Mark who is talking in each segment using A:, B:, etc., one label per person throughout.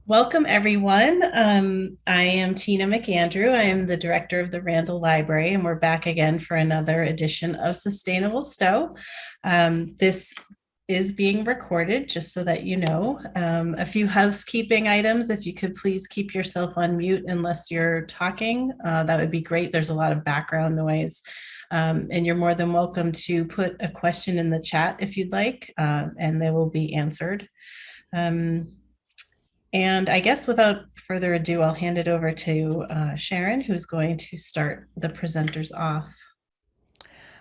A: Welcome, everyone. I am Tina McAndrew. I am the director of the Randall Library, and we're back again for another edition of Sustainable Stow. This is being recorded, just so that you know. A few housekeeping items. If you could please keep yourself on mute unless you're talking, that would be great. There's a lot of background noise. And you're more than welcome to put a question in the chat if you'd like, and they will be answered. Um, and I guess without further ado, I'll hand it over to Sharon, who's going to start the presenters off.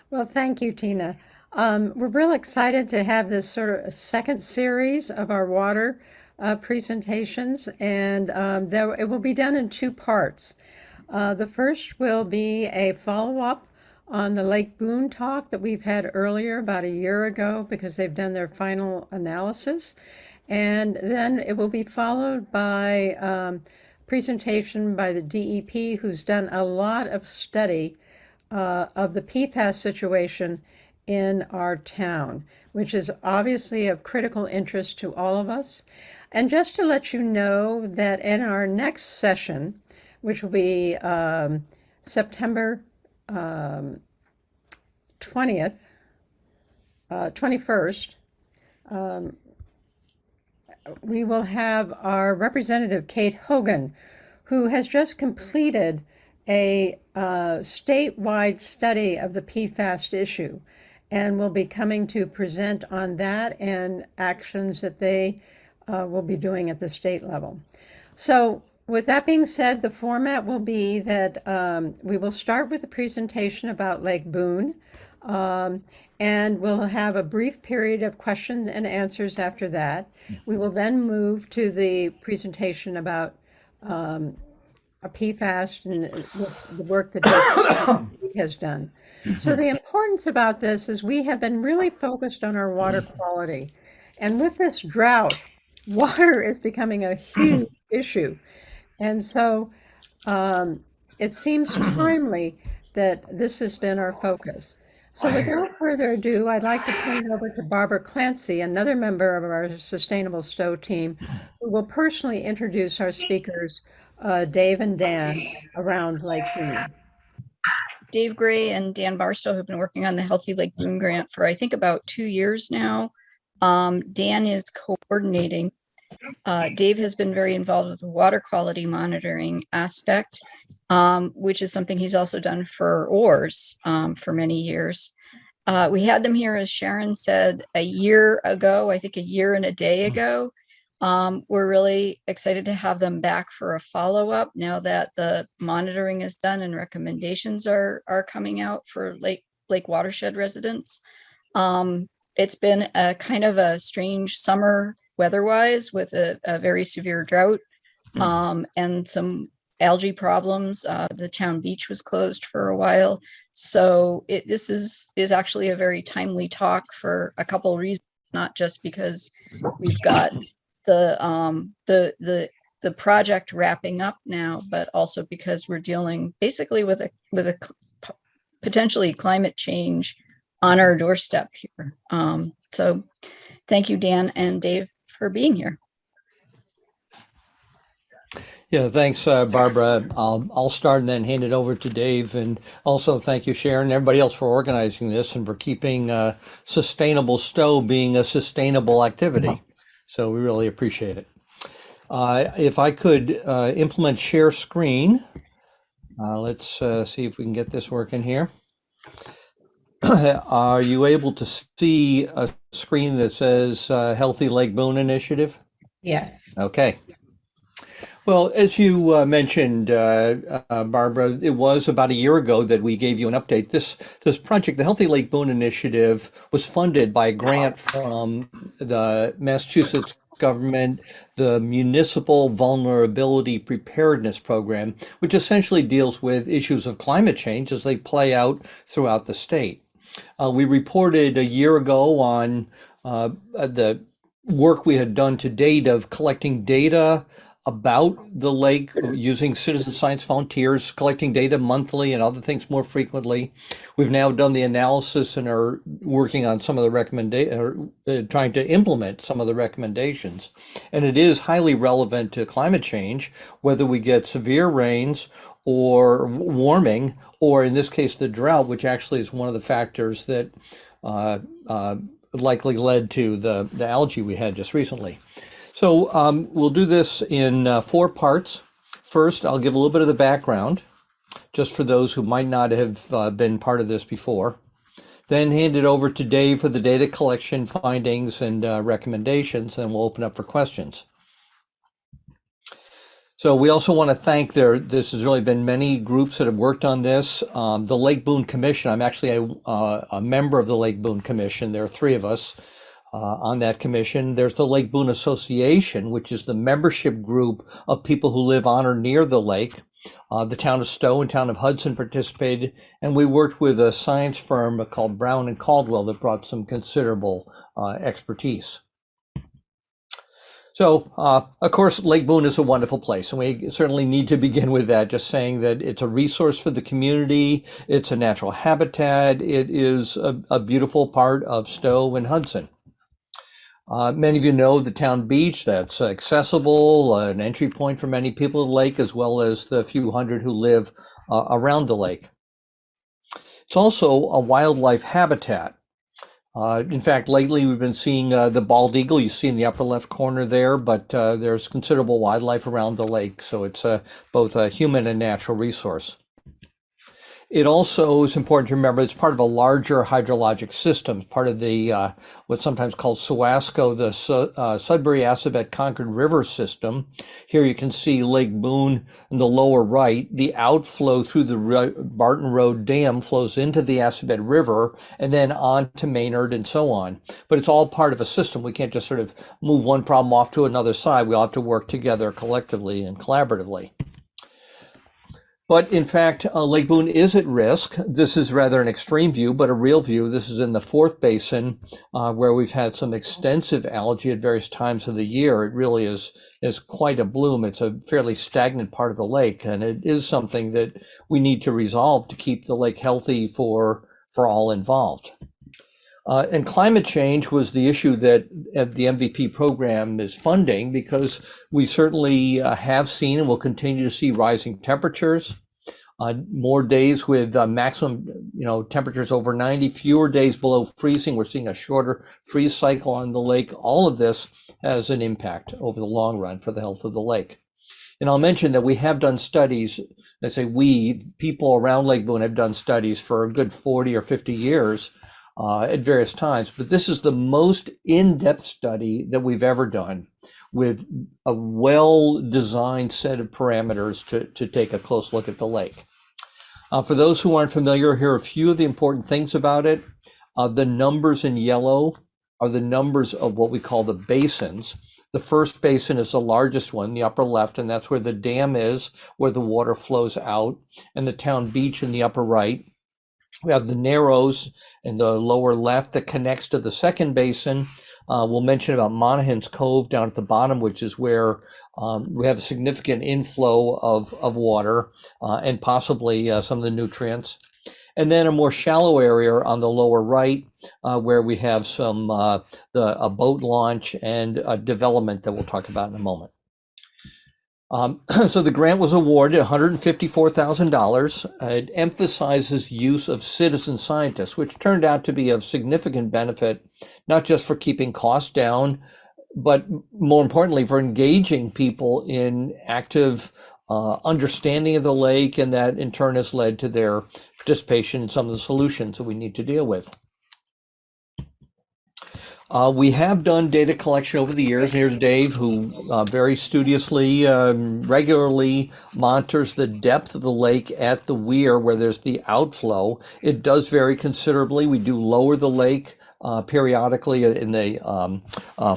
B: Well, thank you, Tina. We're real excited to have this sort of second series of our water presentations, and it will be done in two parts. The first will be a follow-up on the Lake Boon talk that we've had earlier about a year ago because they've done their final analysis. And then it will be followed by presentation by the DEP, who's done a lot of study of the Pfas situation in our town, which is obviously of critical interest to all of us. And just to let you know that in our next session, which will be September 20th, 21st, we will have our representative, Kate Hogan, who has just completed a statewide study of the PFAS issue and will be coming to present on that and actions that they will be doing at the state level. So with that being said, the format will be that we will start with a presentation about Lake Boon, and we'll have a brief period of question and answers after that. We will then move to the presentation about a PFAS and the work that he has done. So the importance about this is we have been really focused on our water quality. And with this drought, water is becoming a huge issue. And so it seems timely that this has been our focus. So without further ado, I'd like to turn it over to Barbara Clancy, another member of our Sustainable Stow team, who will personally introduce our speakers, Dave and Dan, around Lake Boon.
C: Dave Gray and Dan Barstow have been working on the Healthy Lake Boon grant for, I think, about 2 years now. Dan is coordinating. Dave has been very involved with the water quality monitoring aspect, which is something he's also done for ORS for many years. We had them here, as Sharon said, a year ago, I think a year and a day ago. We're really excited to have them back for a follow-up now that the monitoring is done and recommendations are coming out for lake watershed residents. It's been a kind of a strange summer weather-wise with a very severe drought and some algae problems. The town beach was closed for a while. So this is actually a very timely talk for a couple of reasons, not just because we've got the project wrapping up now, but also because we're dealing basically with a potentially climate change on our doorstep here. So thank you, Dan and Dave, for being here.
D: Yeah, thanks, Barbara. I'll start and then hand it over to Dave. And also thank you, Sharon, and everybody else for organizing this and for keeping Sustainable Stow being a sustainable activity. So we really appreciate it. If I could implement share screen, let's see if we can get this working here. Are you able to see a screen that says Healthy Lake Boon Initiative?
A: Yes.
D: Okay. Well, as you mentioned, Barbara, it was about a year ago that we gave you an update. This project, the Healthy Lake Boon Initiative, was funded by a grant from the Massachusetts government, the Municipal Vulnerability Preparedness Program, which essentially deals with issues of climate change as they play out throughout the state. We reported a year ago on the work we had done to date of collecting data about the lake using citizen science volunteers, collecting data monthly and other things more frequently. We've now done the analysis and are working on some of the trying to implement some of the recommendations. And it is highly relevant to climate change, whether we get severe rains or warming, or in this case, the drought, which actually is one of the factors that likely led to the algae we had just recently. So we'll do this in 4 parts. First, I'll give a little bit of the background, just for those who might not have been part of this before. Then hand it over to Dave for the data collection, findings, and recommendations, and we'll open up for questions. So we also want to thank this has really been many groups that have worked on this. The Lake Boon Commission, I'm actually a member of the Lake Boon Commission. There are 3 of us on that commission. There's the Lake Boon Association, which is the membership group of people who live on or near the lake. The town of Stow and town of Hudson participated, and we worked with a science firm called Brown and Caldwell that brought some considerable expertise. So, of course, Lake Boon is a wonderful place, and we certainly need to begin with that, just saying that it's a resource for the community, it's a natural habitat, it is a beautiful part of Stow and Hudson. Many of you know the town beach that's accessible, an entry point for many people to the lake, as well as the few hundred who live around the lake. It's also a wildlife habitat. In fact, lately we've been seeing the bald eagle you see in the upper left corner there, but there's considerable wildlife around the lake, so it's both a human and natural resource. It also is important to remember it's part of a larger hydrologic system, part of the what's sometimes called SWASCO, the Sudbury-Assabet-Concord River system. Here you can see Lake Boon in the lower right. The outflow through the Barton Road Dam flows into the Assabet River and then on to Maynard and so on. But it's all part of a system. We can't just sort of move one problem off to another side. We all have to work together collectively and collaboratively. But in fact, Lake Boon is at risk. This is rather an extreme view, but a real view. This is in the 4th basin, where we've had some extensive algae at various times of the year. It really is quite a bloom. It's a fairly stagnant part of the lake, and it is something that we need to resolve to keep the lake healthy for all involved. And climate change was the issue that the MVP program is funding, because we certainly have seen and will continue to see rising temperatures, more days with maximum temperatures over 90, fewer days below freezing. We're seeing a shorter freeze cycle on the lake. All of this has an impact over the long run for the health of the lake. And I'll mention that we have done studies, let's say people around Lake Boon have done studies for a good 40 or 50 years at various times, but this is the most in-depth study that we've ever done, with a well-designed set of parameters to take a close look at the lake. For those who aren't familiar, here are a few of the important things about it. The numbers in yellow are the numbers of what we call the basins. The first basin is the largest one, the upper left, and that's where the dam is, where the water flows out, and the town beach in the upper right. We have the Narrows in the lower left that connects to the second basin. We'll mention about Monaghan's Cove down at the bottom, which is where we have a significant inflow of water and possibly some of the nutrients. And then a more shallow area on the lower right, where we have some a boat launch and a development that we'll talk about in a moment. So the grant was awarded $154,000. It emphasizes use of citizen scientists, which turned out to be of significant benefit, not just for keeping costs down, but more importantly, for engaging people in active understanding of the lake, and that in turn has led to their participation in some of the solutions that we need to deal with. We have done data collection over the years, and here's Dave, who very studiously, regularly monitors the depth of the lake at the weir where there's the outflow. It does vary considerably. We do lower the lake periodically in the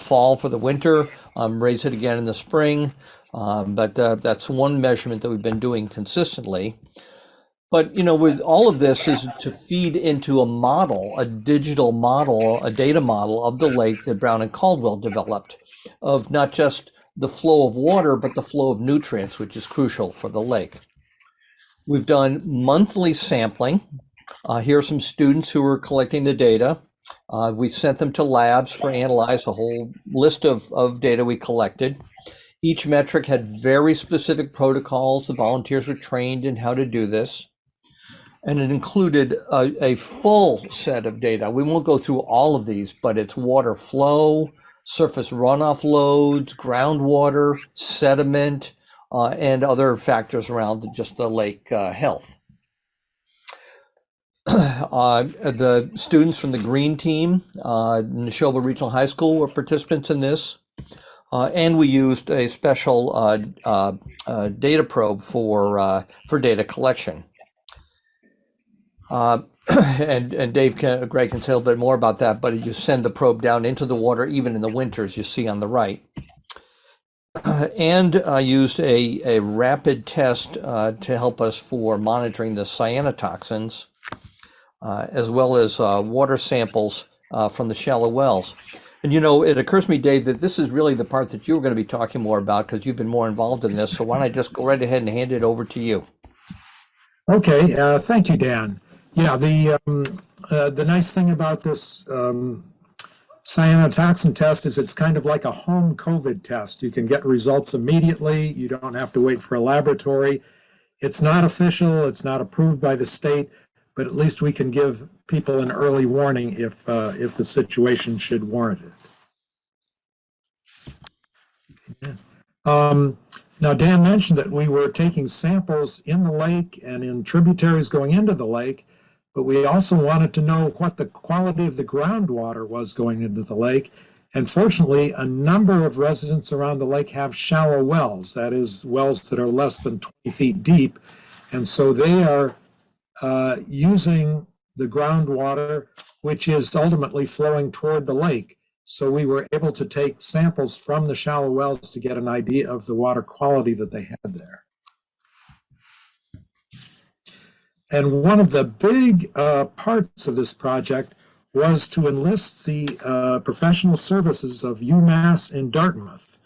D: fall for the winter, raise it again in the spring, but that's one measurement that we've been doing consistently. But, with all of this is to feed into a model, a digital model, a data model of the lake that Brown and Caldwell developed, of not just the flow of water, but the flow of nutrients, which is crucial for the lake. We've done monthly sampling. Here are some students who are collecting the data. We sent them to labs for analyze, a whole list of data we collected. Each metric had very specific protocols. The volunteers were trained in how to do this. And it included a full set of data. We won't go through all of these, but it's water flow, surface runoff loads, groundwater, sediment, and other factors around just the lake health. The students from the green team in Neshoba Regional High School were participants in this. And we used a special data probe for data collection. And Greg can say a little bit more about that, but you send the probe down into the water, even in the winters, you see on the right. And used a rapid test to help us for monitoring the cyanotoxins, as well as water samples from the shallow wells. And it occurs to me, Dave, that this is really the part that you were going to be talking more about because you've been more involved in this. So why don't I just go right ahead and hand it over to you?
E: Okay, thank you, Dan. Yeah, the nice thing about this cyanotoxin test is it's kind of like a home COVID test. You can get results immediately. You don't have to wait for a laboratory. It's not official. It's not approved by the state, but at least we can give people an early warning if the situation should warrant it. Now, Dan mentioned that we were taking samples in the lake and in tributaries going into the lake, but we also wanted to know what the quality of the groundwater was going into the lake. And fortunately, a number of residents around the lake have shallow wells, that is, wells that are less than 20 feet deep. And so they are using the groundwater, which is ultimately flowing toward the lake. So we were able to take samples from the shallow wells to get an idea of the water quality that they had there. And one of the big parts of this project was to enlist the professional services of UMass in Dartmouth.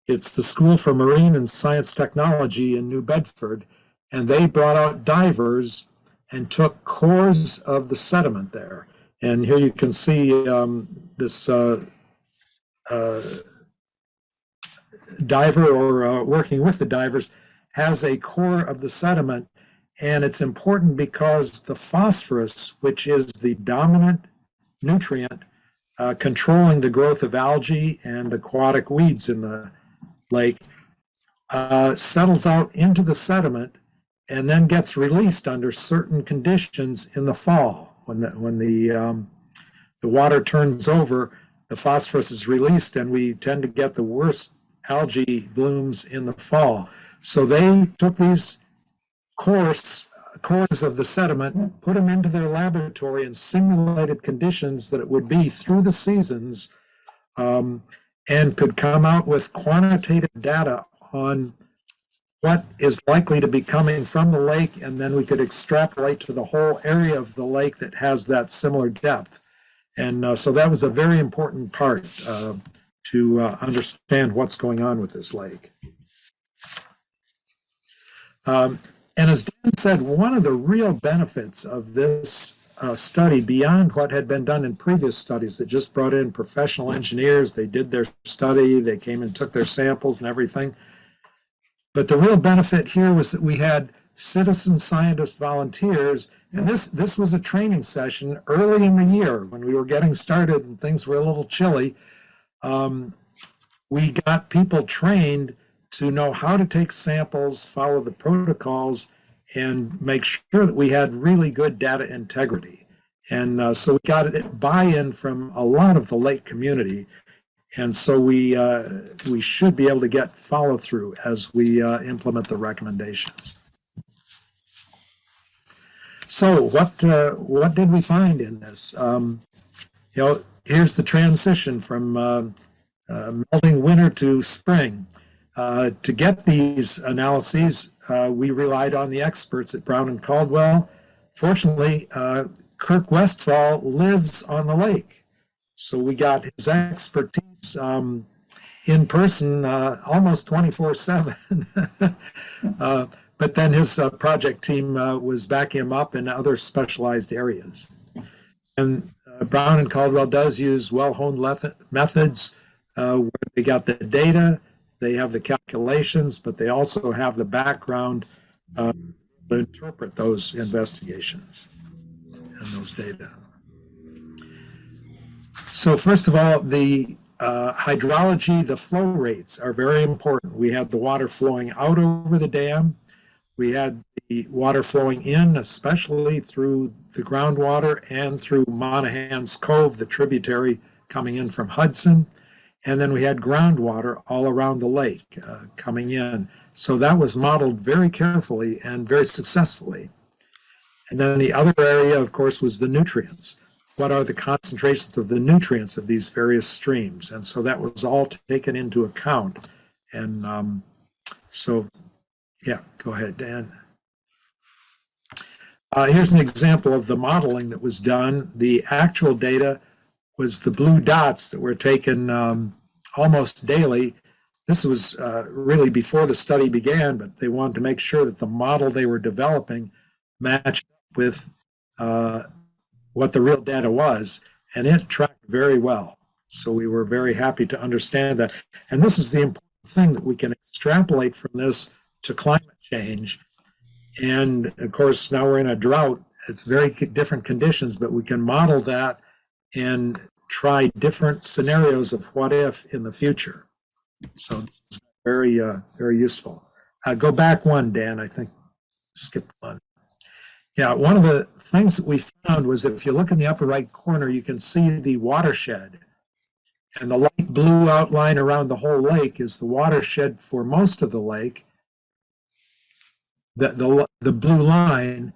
E: It's the School for Marine and Science Technology in New Bedford, and they brought out divers and took cores of the sediment there. And here you can see this diver, or working with the divers, has a core of the sediment. And it's important because the phosphorus, which is the dominant nutrient controlling the growth of algae and aquatic weeds in the lake, settles out into the sediment and then gets released under certain conditions in the fall. When the water turns over, the phosphorus is released, and we tend to get the worst algae blooms in the fall. So they took these cores of the sediment, put them into their laboratory, and simulated conditions that it would be through the seasons, and could come out with quantitative data on what is likely to be coming from the lake, and then we could extrapolate to the whole area of the lake that has that similar depth. And so that was a very important part to understand what's going on with this lake. And as Dan said, one of the real benefits of this study, beyond what had been done in previous studies that just brought in professional engineers, they did their study, they came and took their samples and everything. But the real benefit here was that we had citizen scientist volunteers, and this was a training session early in the year when we were getting started and things were a little chilly. We got people trained to know how to take samples, follow the protocols, and make sure that we had really good data integrity. And so we got buy-in from a lot of the lake community. And so we should be able to get follow-through as we implement the recommendations. So what did we find in this? Here's the transition from melting winter to spring. To get these analyses, we relied on the experts at Brown and Caldwell. Fortunately, Kirk Westfall lives on the lake, so we got his expertise in person almost 24/7. But then his project team was backing him up in other specialized areas. And Brown and Caldwell does use well-honed methods where they got the data, they have the calculations, but they also have the background to interpret those investigations and those data. So first of all, the hydrology, the flow rates are very important. We had the water flowing out over the dam. We had the water flowing in, especially through the groundwater and through Monaghan's Cove, the tributary coming in from Hudson. And then we had groundwater all around the lake coming in. So that was modeled very carefully and very successfully. And then the other area, of course, was the nutrients. What are the concentrations of the nutrients of these various streams? And so that was all taken into account. And so, yeah, go ahead, Dan. Here's an example of the modeling that was done. The actual data was the blue dots that were taken almost daily. This was really before the study began, but they wanted to make sure that the model they were developing matched with what the real data was, and it tracked very well. So we were very happy to understand that. And this is the important thing, that we can extrapolate from this to climate change. And of course, now we're in a drought. It's very different conditions, but we can model that and try different scenarios of what if in the future. So this is very, very useful. Go back one, Dan, I think. Skip one. Yeah, one of the things that we found was if you look in the upper right corner, you can see the watershed. And the light blue outline around the whole lake is the watershed for most of the lake, the blue line,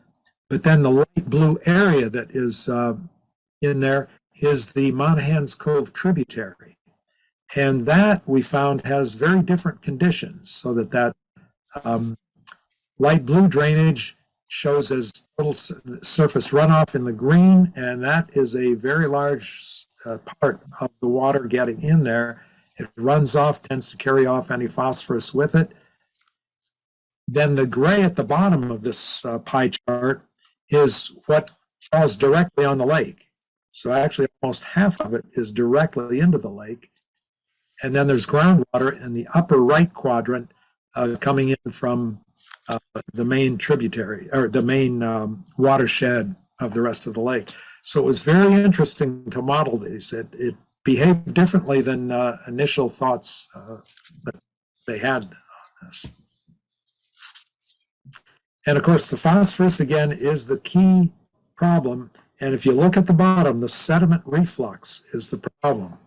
E: but then the light blue area that is in there is the Monaghan's Cove tributary. And that we found has very different conditions, so that light blue drainage shows as total surface runoff in the green, and that is a very large part of the water getting in there. It runs off, tends to carry off any phosphorus with it. Then the gray at the bottom of this pie chart is what falls directly on the lake. So actually almost half of it is directly into the lake. And then there's groundwater in the upper right quadrant coming in from the main tributary, or the main watershed of the rest of the lake. So it was very interesting to model these. It behaved differently than initial thoughts that they had on this. And of course, the phosphorus, again, is the key problem. And if you look at the bottom, the sediment reflux is the problem,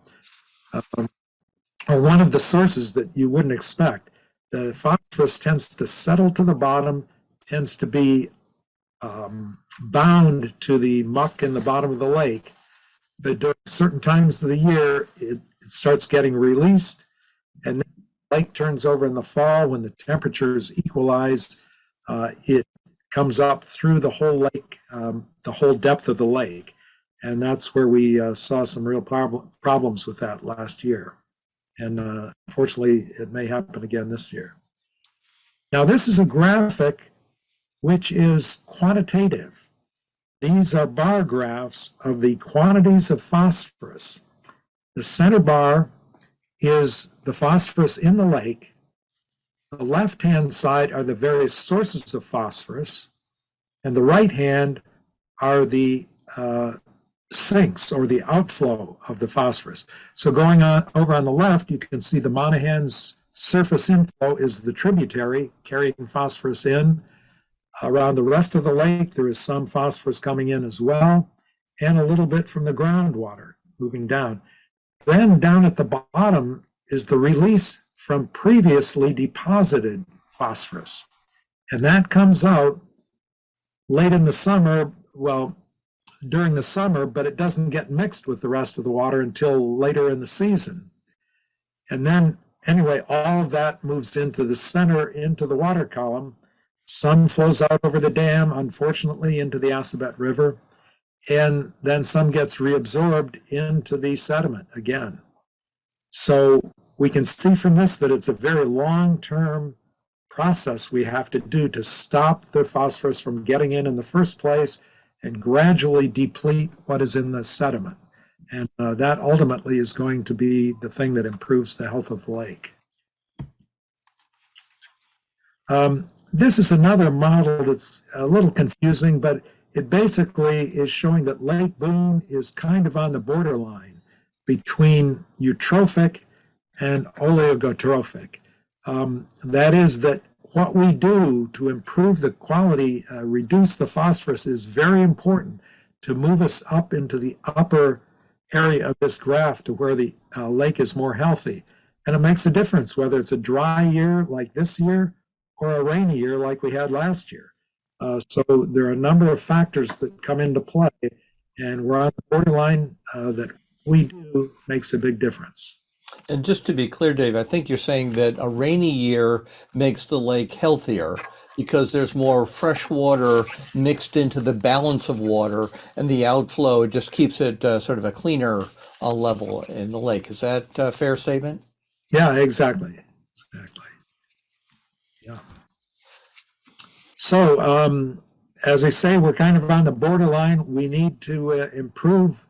E: or one of the sources that you wouldn't expect. The phosphorus tends to settle to the bottom, tends to be bound to the muck in the bottom of the lake. But during certain times of the year, it starts getting released, and then the lake turns over in the fall when the temperatures equalize. It comes up through the whole lake, the whole depth of the lake. And that's where we saw some real problems with that last year. And unfortunately, it may happen again this year. Now, this is a graphic which is quantitative. These are bar graphs of the quantities of phosphorus. The center bar is the phosphorus in the lake. The left-hand side are the various sources of phosphorus, and the right hand are the sinks, or the outflow of the phosphorus. So going on over on the left, you can see the Monaghan's surface inflow is the tributary carrying phosphorus in. Around the rest of the lake, there is some phosphorus coming in as well, and a little bit from the groundwater moving down. Then down at the bottom is the release from previously deposited phosphorus. And that comes out late in the summer, well, during the summer, but it doesn't get mixed with the rest of the water until later in the season. And then, anyway, all of that moves into the center, into the water column. Some flows out over the dam, unfortunately, into the Assabet River, and then some gets reabsorbed into the sediment again. So we can see from this that it's a very long-term process we have to do to stop the phosphorus from getting in the first place and gradually deplete what is in the sediment. And that ultimately is going to be the thing that improves the health of the lake. This is another model that's a little confusing, but it basically is showing that Lake Boon is kind of on the borderline between eutrophic and oligotrophic. That is that what we do to improve the quality, reduce the phosphorus, is very important to move us up into the upper area of this graph to where the lake is more healthy. And it makes a difference whether it's a dry year like this year or a rainy year like we had last year. So there are a number of factors that come into play, and we're on the borderline that we do makes a big difference.
D: And just to be clear, Dave, I think you're saying that a rainy year makes the lake healthier because there's more fresh water mixed into the balance of water, and the outflow just keeps it sort of a cleaner level in the lake. Is that a fair statement?
E: Yeah, exactly. Yeah. So, as we say, we're kind of on the borderline. We need to improve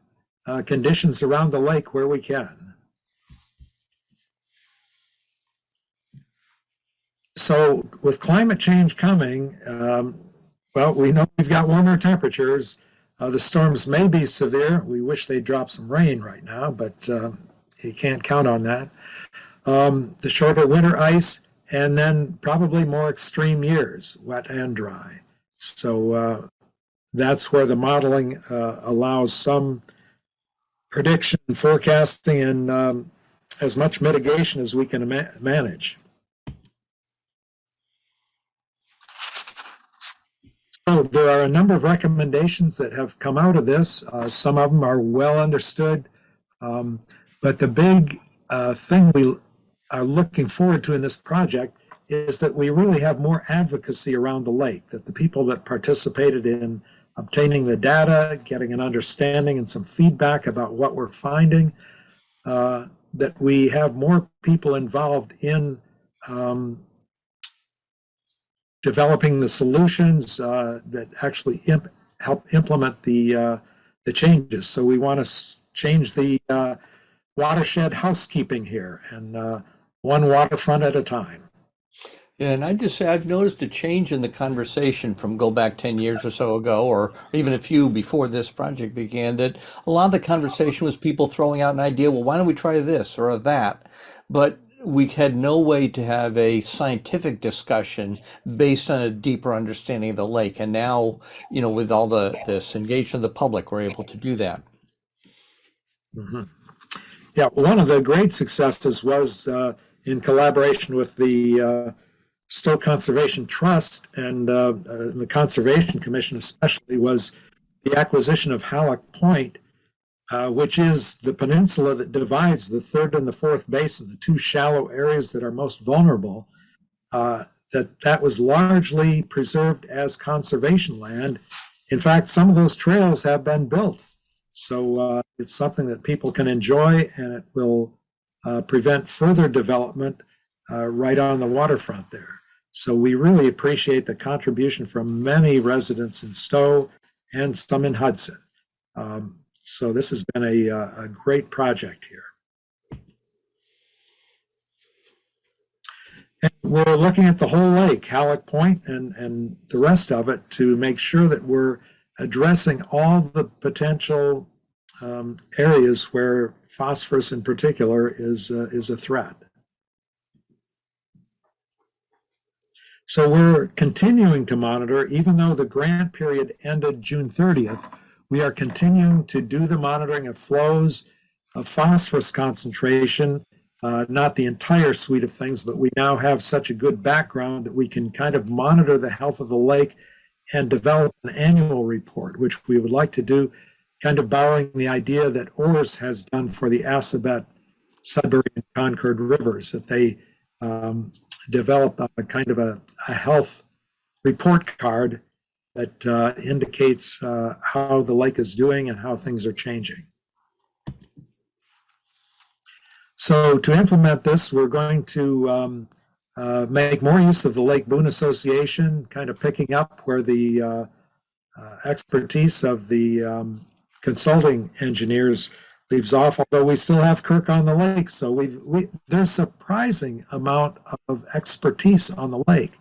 E: conditions around the lake where we can. So with climate change coming, well, we know we've got warmer temperatures. The storms may be severe. We wish they'd drop some rain right now, but you can't count on that. The shorter winter ice, and then probably more extreme years, wet and dry. So that's where the modeling allows some prediction, forecasting, and as much mitigation as we can manage. So there are a number of recommendations that have come out of this. Some of them are well understood, but the big thing we are looking forward to in this project is that we really have more advocacy around the lake, that the people that participated in obtaining the data, getting an understanding and some feedback about what we're finding, that we have more people involved in developing the solutions that actually help implement the changes. So we want to change the watershed housekeeping here, and one waterfront at a time.
D: And I just say I've noticed a change in the conversation from go back 10 years or so ago, or even a few before this project began, that a lot of the conversation was people throwing out an idea, well, why don't we try this or that? But we had no way to have a scientific discussion based on a deeper understanding of the lake. And now, with all this engagement of the public, we're able to do that.
E: Mm-hmm. Yeah, one of the great successes was in collaboration with the Stow Conservation Trust and the Conservation Commission especially, was the acquisition of Halleck Point, which is the peninsula that divides the third and the fourth basin, the two shallow areas that are most vulnerable. That was largely preserved as conservation land. In fact, some of those trails have been built. So it's something that people can enjoy, and it will prevent further development right on the waterfront there. So we really appreciate the contribution from many residents in Stow and some in Hudson. So this has been a great project here. And we're looking at the whole lake, Halleck Point and the rest of it, to make sure that we're addressing all the potential areas where phosphorus in particular is a threat. So we're continuing to monitor, even though the grant period ended June 30th, we are continuing to do the monitoring of flows, of phosphorus concentration, not the entire suite of things, but we now have such a good background that we can kind of monitor the health of the lake and develop an annual report, which we would like to do, kind of borrowing the idea that ORS has done for the Assabet, Sudbury, and Concord rivers, that they develop a kind of a health report card that indicates how the lake is doing and how things are changing. So to implement this, we're going to make more use of the Lake Boon Association, kind of picking up where the expertise of the consulting engineers leaves off, although we still have Kirk on the lake. So there's surprising amount of expertise on the lake.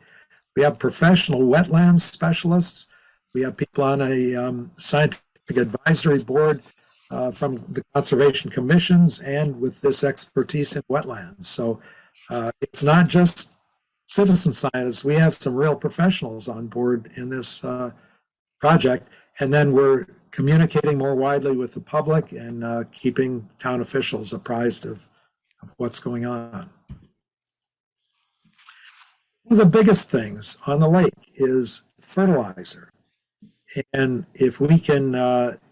E: We have professional wetlands specialists. We have people on a scientific advisory board from the conservation commissions and with this expertise in wetlands. So it's not just citizen scientists. We have some real professionals on board in this project. And then we're communicating more widely with the public and keeping town officials apprised of what's going on. One of the biggest things on the lake is fertilizer. And if we can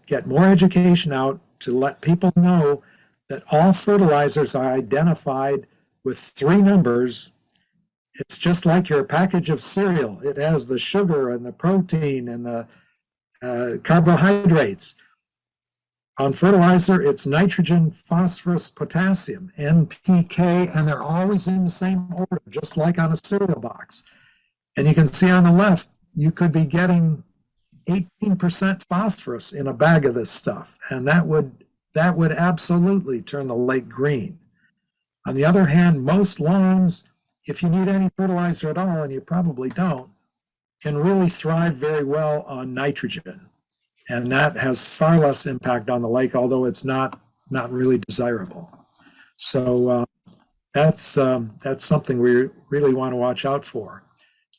E: get more education out to let people know that all fertilizers are identified with 3 numbers, it's just like your package of cereal. It has the sugar and the protein and the carbohydrates. On fertilizer, it's nitrogen, phosphorus, potassium, NPK, and they're always in the same order, just like on a cereal box. And you can see on the left, you could be getting 18% phosphorus in a bag of this stuff, and that would absolutely turn the lake green. On the other hand, most lawns, if you need any fertilizer at all, and you probably don't, can really thrive very well on nitrogen. And that has far less impact on the lake, although it's not really desirable. So that's something we really want to watch out for.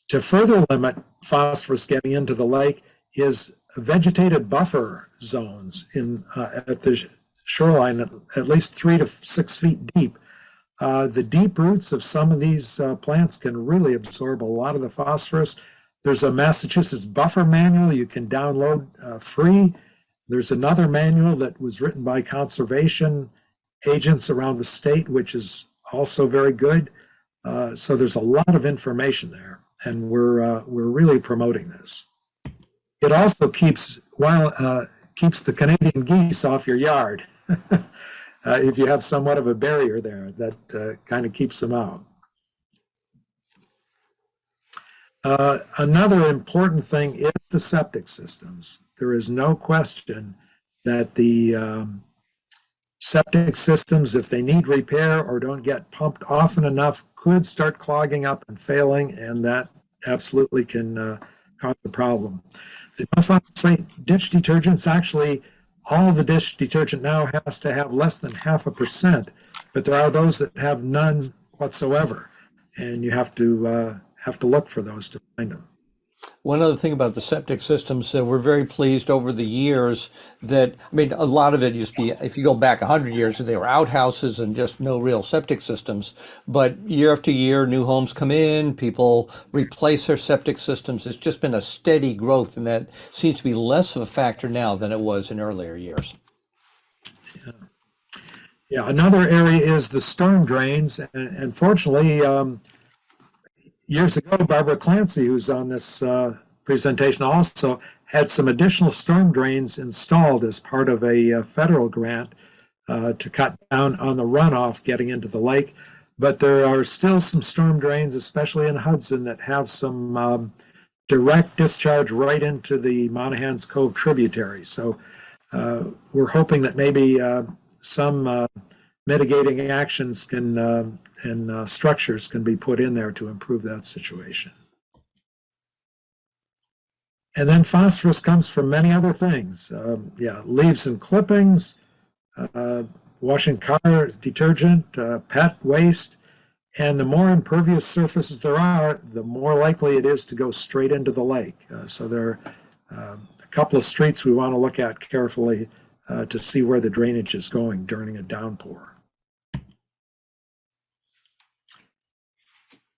E: To further limit phosphorus getting into the lake is vegetated buffer zones at the shoreline, at least 3 to 6 feet deep. The deep roots of some of these plants can really absorb a lot of the phosphorus. There's a Massachusetts buffer manual you can download free. There's another manual that was written by conservation agents around the state, which is also very good. So there's a lot of information there, and we're really promoting this. It also keeps the Canadian geese off your yard. If you have somewhat of a barrier there, that kind of keeps them out. Another important thing is the septic systems. There is no question that the septic systems, if they need repair or don't get pumped often enough, could start clogging up and failing, and that absolutely can cause a problem. The no-phosphate dish detergents, actually, all the dish detergent now has to have less than 0.5%, but there are those that have none whatsoever, and you have to look for those to find them.
D: One other thing about the septic systems, we're very pleased over the years that, I mean, a lot of it used to be, if you go back 100 years, they were outhouses and just no real septic systems. But year after year, new homes come in, people replace their septic systems. It's just been a steady growth, and that seems to be less of a factor now than it was in earlier years.
E: Yeah, another area is the storm drains. And fortunately, years ago, Barbara Clancy, who's on this presentation, also had some additional storm drains installed as part of a federal grant to cut down on the runoff getting into the lake. But there are still some storm drains, especially in Hudson, that have some direct discharge right into the Monahans Cove tributary. So we're hoping that maybe some mitigating actions can and structures can be put in there to improve that situation. And then phosphorus comes from many other things. Leaves and clippings, washing car detergent, pet waste, and the more impervious surfaces there are, the more likely it is to go straight into the lake. So there are a couple of streets we want to look at carefully to see where the drainage is going during a downpour.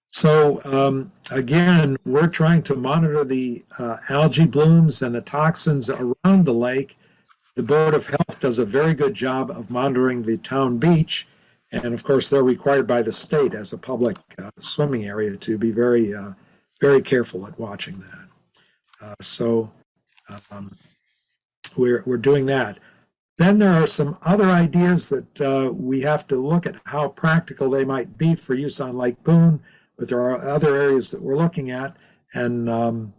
E: So again, we're trying to monitor the algae blooms and the toxins around the lake. The Board of Health does a very good job of monitoring the town beach. And of course, they're required by the state as a public swimming area to be very, very careful at watching that. So we're doing that. Then there are some other ideas that we have to look at how practical they might be for use on Lake Boon, but there are other areas that we're looking at, and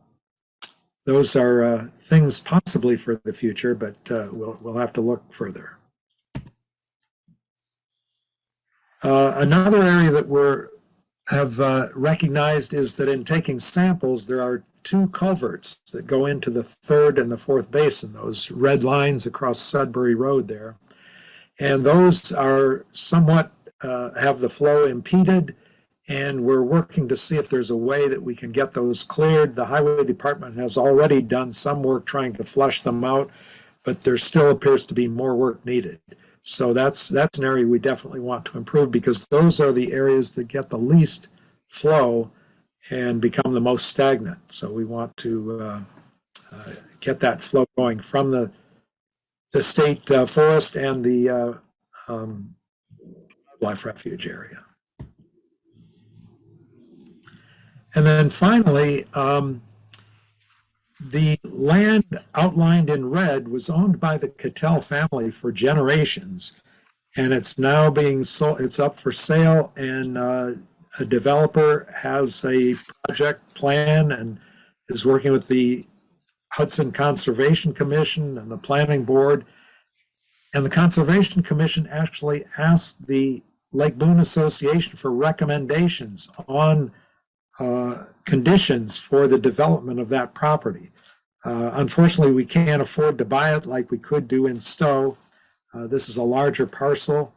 E: those are things possibly for the future, but we'll have to look further. Another area that have recognized is that in taking samples, there are two culverts that go into the third and the fourth basin, those red lines across Sudbury Road there. And those are somewhat have the flow impeded, and we're working to see if there's a way that we can get those cleared. The highway department has already done some work trying to flush them out, but there still appears to be more work needed. So that's an area we definitely want to improve, because those are the areas that get the least flow and become the most stagnant. So we want to get that flow going from the state forest and the wildlife refuge area. And then finally, the land outlined in red was owned by the Cattell family for generations, and it's now being sold. It's up for sale, and a developer has a project plan and is working with the Hudson Conservation Commission and the Planning Board. And the Conservation Commission actually asked the Lake Boon Association for recommendations on conditions for the development of that property. Unfortunately, we can't afford to buy it like we could do in Stow. This is a larger parcel,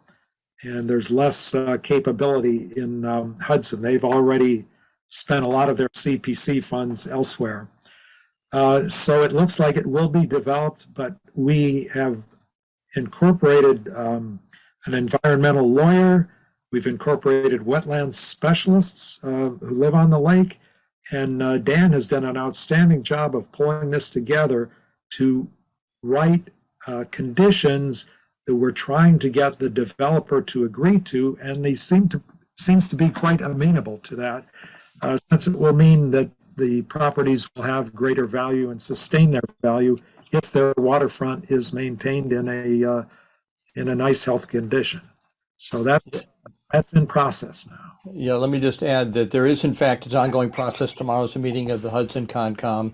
E: and there's less capability in Hudson. They've already spent a lot of their CPC funds elsewhere. So it looks like it will be developed, but we have incorporated an environmental lawyer. We've incorporated wetlands specialists who live on the lake, and Dan has done an outstanding job of pulling this together to write conditions that we're trying to get the developer to agree to, and they seems to be quite amenable to that, since it will mean that the properties will have greater value and sustain their value if their waterfront is maintained in a nice health condition. So that's in process now.
D: Yeah, let me just add that there is, in fact, an ongoing process. Tomorrow's a meeting of the Hudson Concom.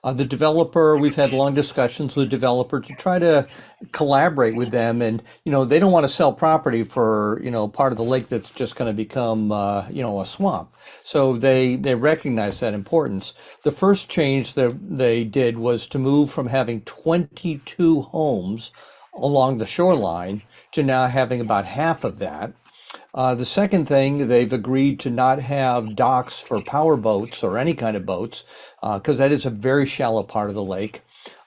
D: The developer, we've had long discussions with the developer to try to collaborate with them. And, they don't want to sell property for, part of the lake that's just going to become, a swamp. So they recognize that importance. The first change that they did was to move from having 22 homes along the shoreline to now having about half of that. The second thing, they've agreed to not have docks for power boats or any kind of boats, because that is a very shallow part of the lake.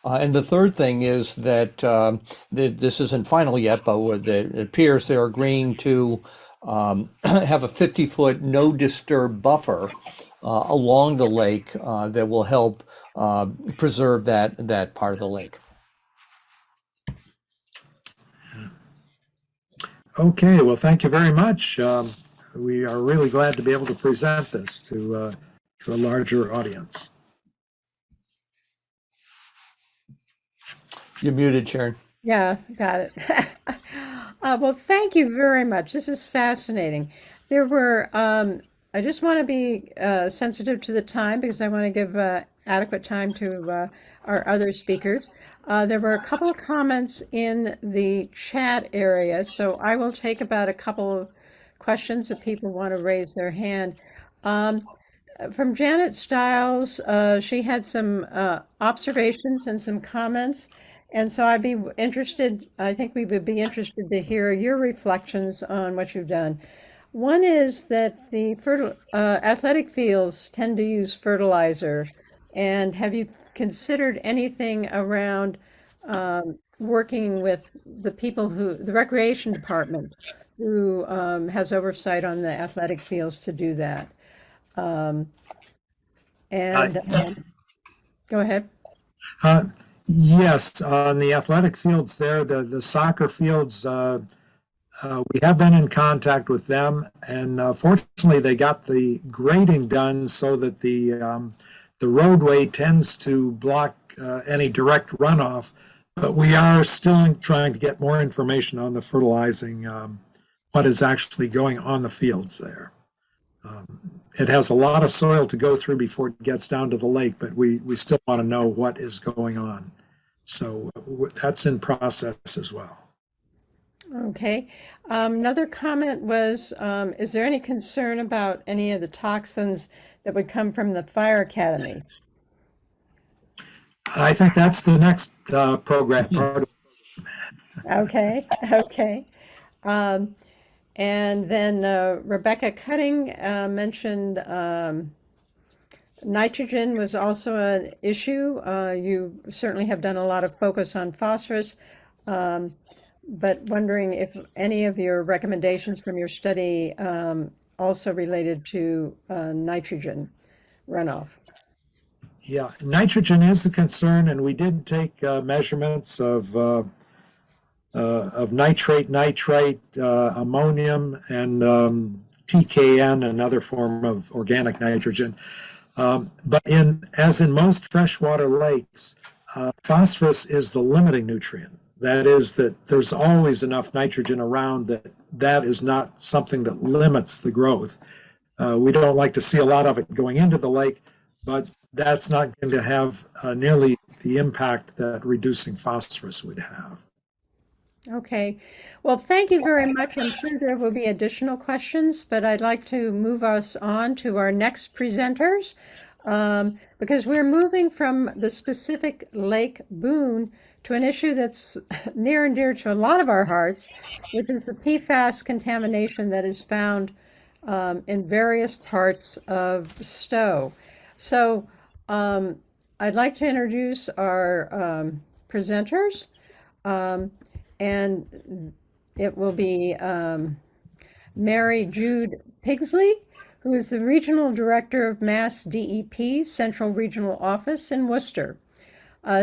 D: And the third thing is that this isn't final yet, but it appears they're agreeing to have a 50-foot no disturb buffer along the lake that will help preserve that part of the lake.
E: Okay, well, thank you very much. We are really glad to be able to present this to a larger audience.
D: You're muted, Sharon.
B: Yeah, got it. Well, thank you very much. This is fascinating. There were, I just want to be sensitive to the time because I want to give adequate time to our other speakers. There were a couple of comments in the chat area, so I will take about a couple of questions if people want to raise their hand. From Janet Stiles, she had some observations and some comments, and so I'd be interested, I think we would be interested to hear your reflections on what you've done. One is that the athletic fields tend to use fertilizer, and have you considered anything around working with the people the recreation department who has oversight on the athletic fields to do that? Go ahead.
E: Yes, on the athletic fields there, the soccer fields, we have been in contact with them, and fortunately they got the grading done so that the roadway tends to block any direct runoff, But we are still trying to get more information on the fertilizing, what is actually going on the fields there. It has a lot of soil to go through before it gets down to the lake, but we still want to know what is going on. So that's in process as well.
B: Okay. Another comment was, is there any concern about any of the toxins that would come from the fire academy?
E: I think that's the next program part.
B: Okay, okay. And then Rebecca Cutting mentioned nitrogen was also an issue. You certainly have done a lot of focus on phosphorus, but wondering if any of your recommendations from your study also related to nitrogen runoff.
E: Yeah, nitrogen is a concern, and we did take measurements of nitrate, ammonium, and TKN, another form of organic nitrogen. But as in most freshwater lakes, phosphorus is the limiting nutrient. That is, that there's always enough nitrogen around that is not something that limits the growth. We don't like to see a lot of it going into the lake, but that's not going to have nearly the impact that reducing phosphorus would have.
B: Okay. Well, thank you very much. I'm sure there will be additional questions, but I'd like to move us on to our next presenters because we're moving from the specific Lake Boon to an issue that's near and dear to a lot of our hearts, which is the Pfas contamination that is found in various parts of Stow. So I'd like to introduce our presenters. And it will be Mary Jude Pigsley, who is the Regional Director of MassDep Central Regional Office in Worcester.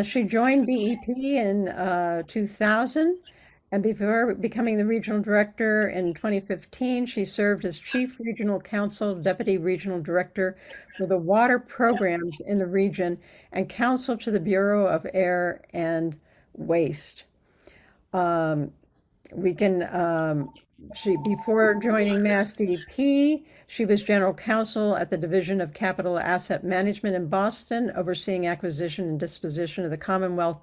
B: She joined BEP in 2000, and before becoming the Regional Director in 2015, she served as Chief Regional Counsel, Deputy Regional Director for the water programs in the region, and Counsel to the Bureau of Air and Waste. Before joining MassDep, she was general counsel at the Division of Capital Asset Management in Boston, overseeing acquisition and disposition of the Commonwealth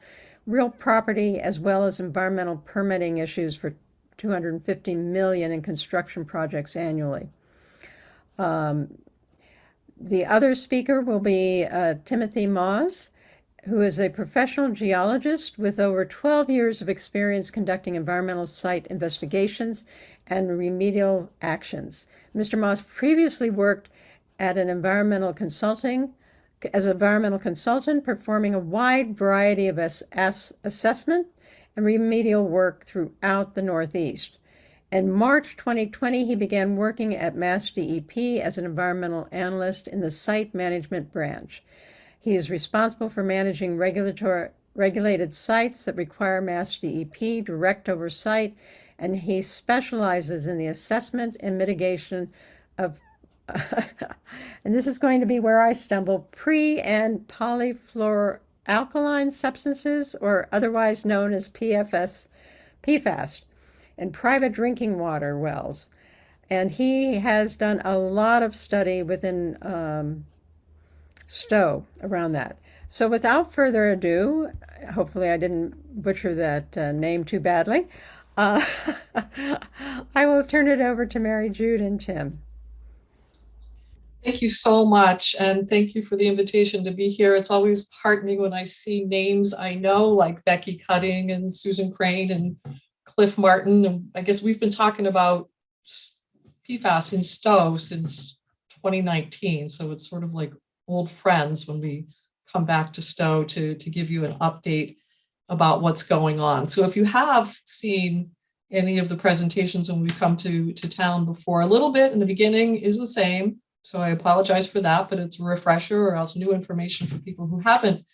B: real property, as well as environmental permitting issues for $250 million in construction projects annually. The other speaker will be Timothy Moss, who is a professional geologist with over 12 years of experience conducting environmental site investigations and remedial actions. Mr. Moss previously worked at an environmental consultant, performing a wide variety of assessment and remedial work throughout the Northeast. In March 2020, he began working at MassDep as an environmental analyst in the site management branch. He is responsible for managing regulated sites that require MassDep direct oversight, and he specializes in the assessment and mitigation of, and this is going to be where I stumble, pre- and polyfluoroalkyl substances, or otherwise known as Pfas, in private drinking water wells. And he has done a lot of study within Stow around that. So without further ado, hopefully I didn't butcher that name too badly, I will turn it over to Mary Jude and Tim.
F: Thank you so much, and thank you for the invitation to be here. It's always heartening when I see names I know, like Becky Cutting and Susan Crane and Cliff Martin. And I guess we've been talking about PFAS in Stow since 2019, so it's sort of like old friends when we come back to Stow to give you an update about what's going on. So if you have seen any of the presentations when we've come to town before, a little bit in the beginning is the same. So I apologize for that, but it's a refresher or else new information for people who haven't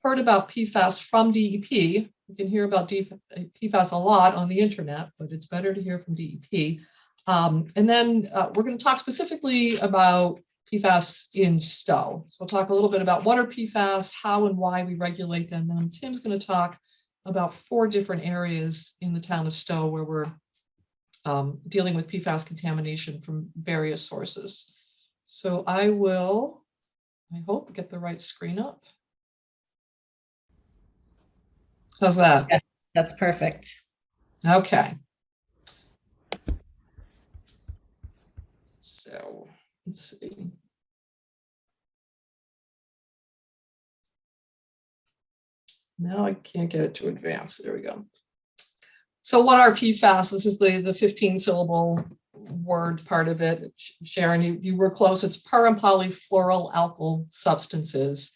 F: heard about PFAS from DEP. You can hear about PFAS a lot on the internet, but it's better to hear from DEP. And then we're going to talk specifically about PFAS in Stow. So we'll talk a little bit about what are PFAS, how and why we regulate them. Then Tim's going to talk about 4 different areas in the town of Stow where we're dealing with PFAS contamination from various sources. So I will, I hope, get the right screen up. How's that?
A: Yeah, that's perfect.
F: Okay. So let's see. Now I can't get it to advance. There we go. So what are PFAS? This is the 15-syllable word part of it. Sharon, you were close. It's per and polyfluoroalkyl substances,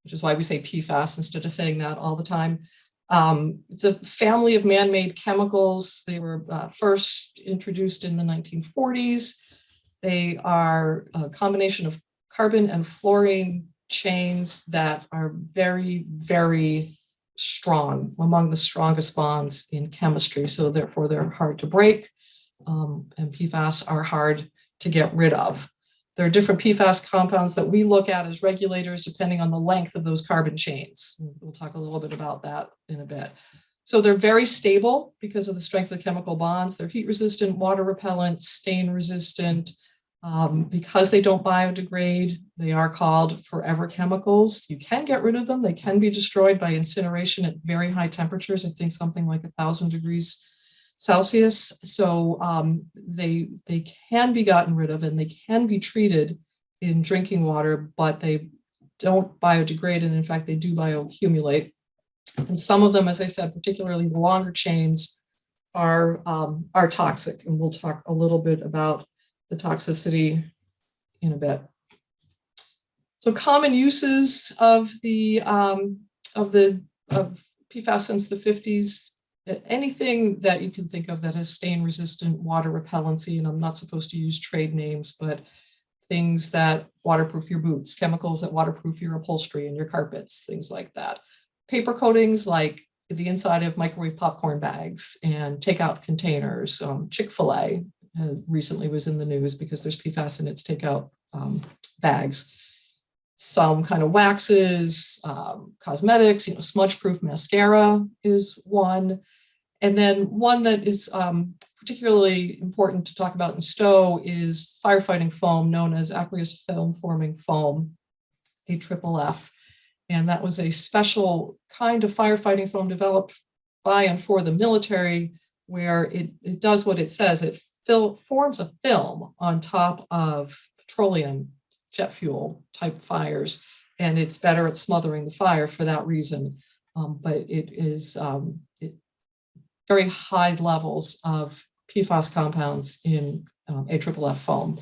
F: which is why we say PFAS instead of saying that all the time. It's a family of man-made chemicals. They were first introduced in the 1940s. They are a combination of carbon and fluorine chains that are very, very strong, among the strongest bonds in chemistry. So therefore they're hard to break, and PFAS are hard to get rid of. There are different PFAS compounds that we look at as regulators depending on the length of those carbon chains. We'll talk a little bit about that in a bit. So they're very stable because of the strength of the chemical bonds. They're heat resistant, water repellent, stain resistant. Because they don't biodegrade, they are called forever chemicals. You can get rid of them. They can be destroyed by incineration at very high temperatures. I think something like 1,000 degrees Celsius. So they can be gotten rid of and they can be treated in drinking water, but they don't biodegrade. And in fact, they do bioaccumulate. And some of them, as I said, particularly the longer chains, are toxic. And we'll talk a little bit about the toxicity in a bit. So common uses of PFAS since the 50s, anything that you can think of that has stain resistant, water repellency, and I'm not supposed to use trade names, but things that waterproof your boots, chemicals that waterproof your upholstery and your carpets, things like that. Paper coatings like the inside of microwave popcorn bags and takeout containers. Chick-fil-A recently was in the news because there's PFAS in its takeout bags. Some kind of waxes, cosmetics, smudge-proof mascara is one. And then one that is particularly important to talk about in Stow is firefighting foam, known as aqueous film forming foam, AFFF. And that was a special kind of firefighting foam developed by and for the military, where it does what it says. It forms a film on top of petroleum, jet fuel type fires, and it's better at smothering the fire for that reason. But it is very high levels of PFAS compounds in AFFF foam.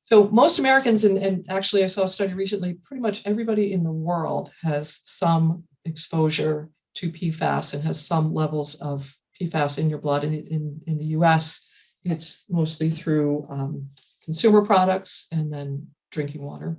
F: So most Americans, and actually I saw a study recently, pretty much everybody in the world has some exposure to PFAS and has some levels of PFAS in your blood. In the US, it's mostly through consumer products and then drinking water.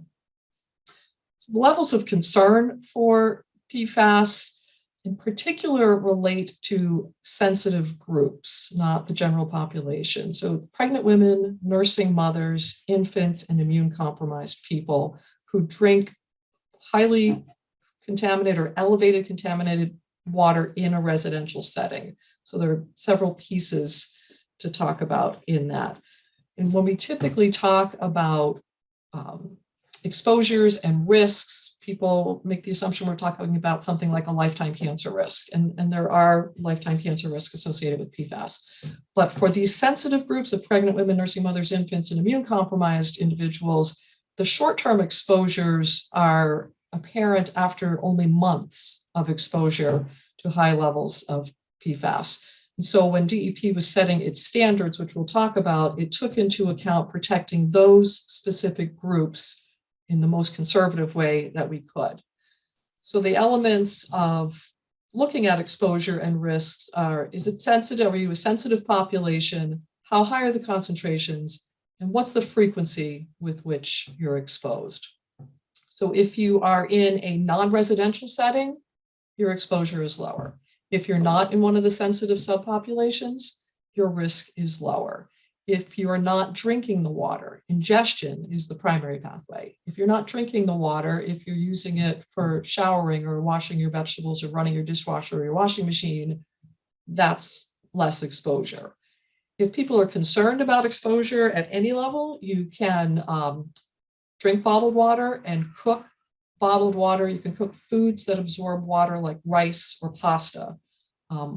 F: So levels of concern for PFAS in particular relate to sensitive groups, not the general population. So pregnant women, nursing mothers, infants, and immune compromised people who drink highly contaminated or elevated contaminated water in a residential setting. So there are several pieces to talk about in that. And when we typically talk about exposures and risks, people make the assumption we're talking about something like a lifetime cancer risk. And there are lifetime cancer risks associated with PFAS. But for these sensitive groups of pregnant women, nursing mothers, infants, and immune compromised individuals, the short-term exposures are apparent after only months of exposure to high levels of PFAS. And so when DEP was setting its standards, which we'll talk about, it took into account protecting those specific groups in the most conservative way that we could. So the elements of looking at exposure and risks are, is it sensitive? Are you a sensitive population? How high are the concentrations? And what's the frequency with which you're exposed? So if you are in a non-residential setting, your exposure is lower. If you're not in one of the sensitive subpopulations, your risk is lower. if you are not drinking the water. Ingestion is the primary pathway. If you're not drinking the water, if you're using it for showering or washing your vegetables or running your dishwasher or your washing machine, that's less exposure. If people are concerned about exposure at any level, you can drink bottled water and cook bottled water. You can cook foods that absorb water like rice or pasta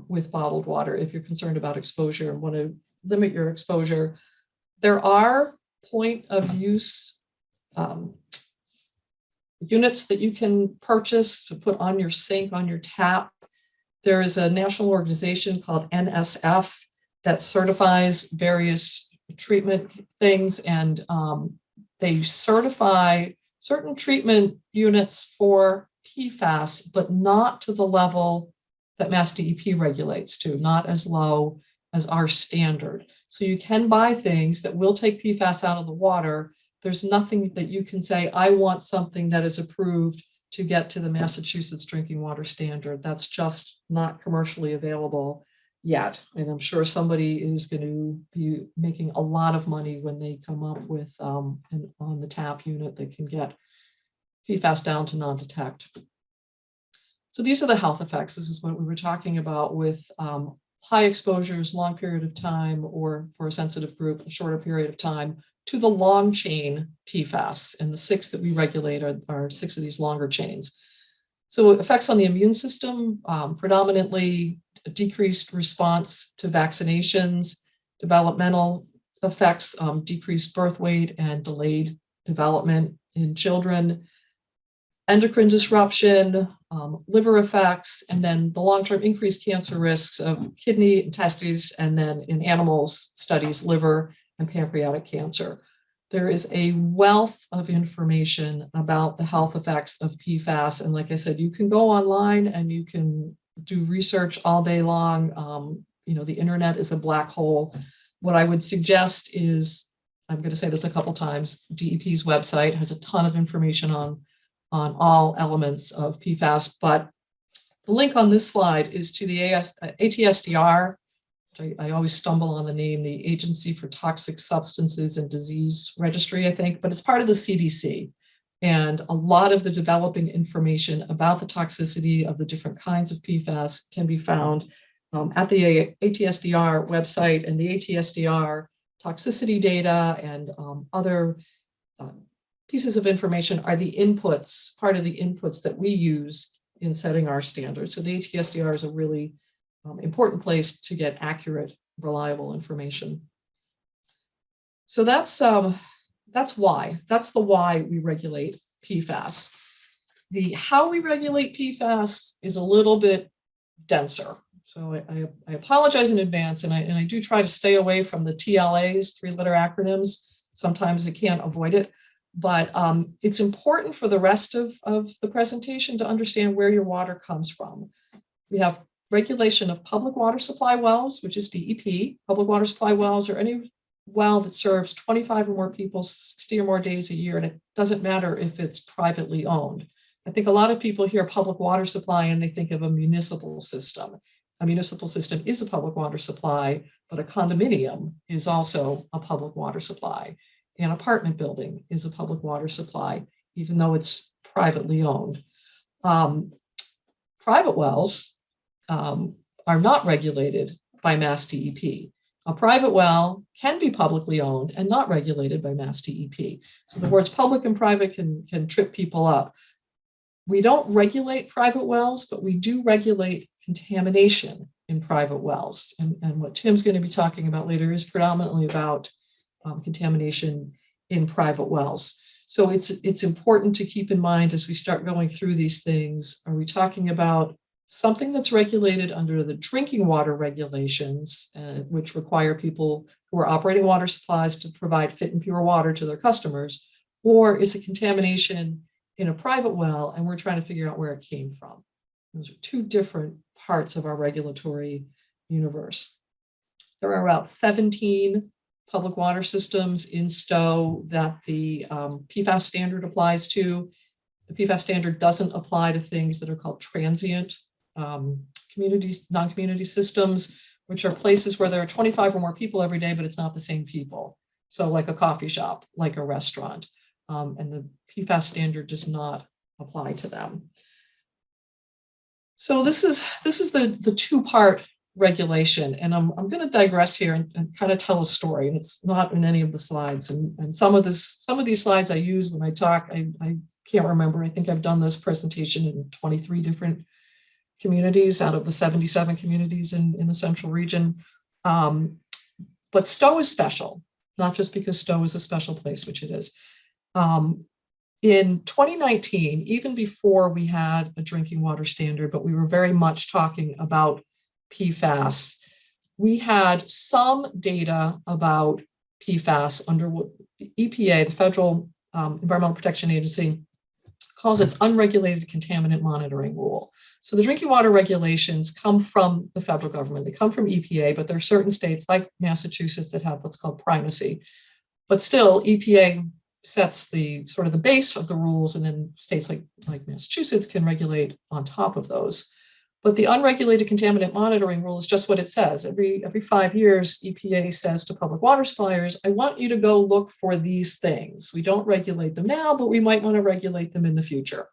F: with bottled water if you're concerned about exposure and want to limit your exposure. There are point of use units that you can purchase to put on your sink, on your tap. There is a national organization called NSF that certifies various treatment things, and they certify certain treatment units for PFAS, but not to the level that MassDEP regulates to, not as low as our standard. So you can buy things that will take PFAS out of the water. There's nothing that you can say, I want something that is approved to get to the Massachusetts drinking water standard. That's just not commercially available yet. And I'm sure somebody is going to be making a lot of money when they come up with an on the tap unit that can get PFAS down to non-detect. So these are the health effects. This is what we were talking about with high exposures, long period of time, or for a sensitive group, a shorter period of time, to the long chain PFAS. And the 6 that we regulate are 6 of these longer chains. So effects on the immune system, predominantly a decreased response to vaccinations, developmental effects, decreased birth weight and delayed development in children, endocrine disruption, liver effects, and then the long-term increased cancer risks of kidney and testes, and then in animals studies, liver and pancreatic cancer. There is a wealth of information about the health effects of PFAS. And like I said, you can go online and you can do research all day long. The internet is a black hole. What I would suggest is, I'm going to say this a couple times, DEP's website has a ton of information on all elements of PFAS, but the link on this slide is to the ATSDR, which I always stumble on the name, the Agency for Toxic Substances and Disease Registry, I think, but it's part of the CDC. And a lot of the developing information about the toxicity of the different kinds of PFAS can be found at the ATSDR website, and the ATSDR toxicity data and other pieces of information are the inputs, part of the inputs that we use in setting our standards. So the ATSDR is a really important place to get accurate, reliable information. So that's why. That's the why we regulate PFAS. The how we regulate PFAS is a little bit denser. So I apologize in advance, and I do try to stay away from the TLAs, 3-letter acronyms. Sometimes I can't avoid it. But it's important for the rest of the presentation to understand where your water comes from. We have regulation of public water supply wells, which is DEP. Public water supply wells are any well that serves 25 or more people 60 or more days a year, and it doesn't matter if it's privately owned. I think a lot of people hear public water supply and they think of a municipal system. A municipal system is a public water supply, but a condominium is also a public water supply. An apartment building is a public water supply, even though it's privately owned. Private wells are not regulated by MassDEP. A private well can be publicly owned and not regulated by MassDEP. So the words public and private can trip people up. We don't regulate private wells, but we do regulate contamination in private wells. And what Tim's going to be talking about later is predominantly about contamination in private wells. So it's important to keep in mind as we start going through these things, are we talking about something that's regulated under the drinking water regulations, which require people who are operating water supplies to provide fit and pure water to their customers, or is it contamination in a private well and we're trying to figure out where it came from? Those are 2 different parts of our regulatory universe. There are about 17 public water systems in Stow that the Pfas standard applies to. The Pfas standard doesn't apply to things that are called transient non-community systems, which are places where there are 25 or more people every day, but it's not the same people. So like a coffee shop, like a restaurant, and the PFAS standard does not apply to them. So this is the two-part regulation, and I'm going to digress here and kind of tell a story, and it's not in any of the slides. And some of these slides I use when I talk. I can't remember. I think I've done this presentation in 23 different communities out of the 77 communities in the central region. But Stow is special, not just because Stow is a special place, which it is. In 2019, even before we had a drinking water standard, but we were very much talking about PFAS, we had some data about PFAS under what the EPA, the Federal Environmental Protection Agency, calls its unregulated contaminant monitoring rule. So the drinking water regulations come from the federal government. They come from EPA, but there are certain states like Massachusetts that have what's called primacy. But still, EPA sets the sort of the base of the rules, and then states like Massachusetts can regulate on top of those. But the unregulated contaminant monitoring rule is just what it says. Every 5 years, EPA says to public water suppliers, I want you to go look for these things. We don't regulate them now, but we might want to regulate them in the future.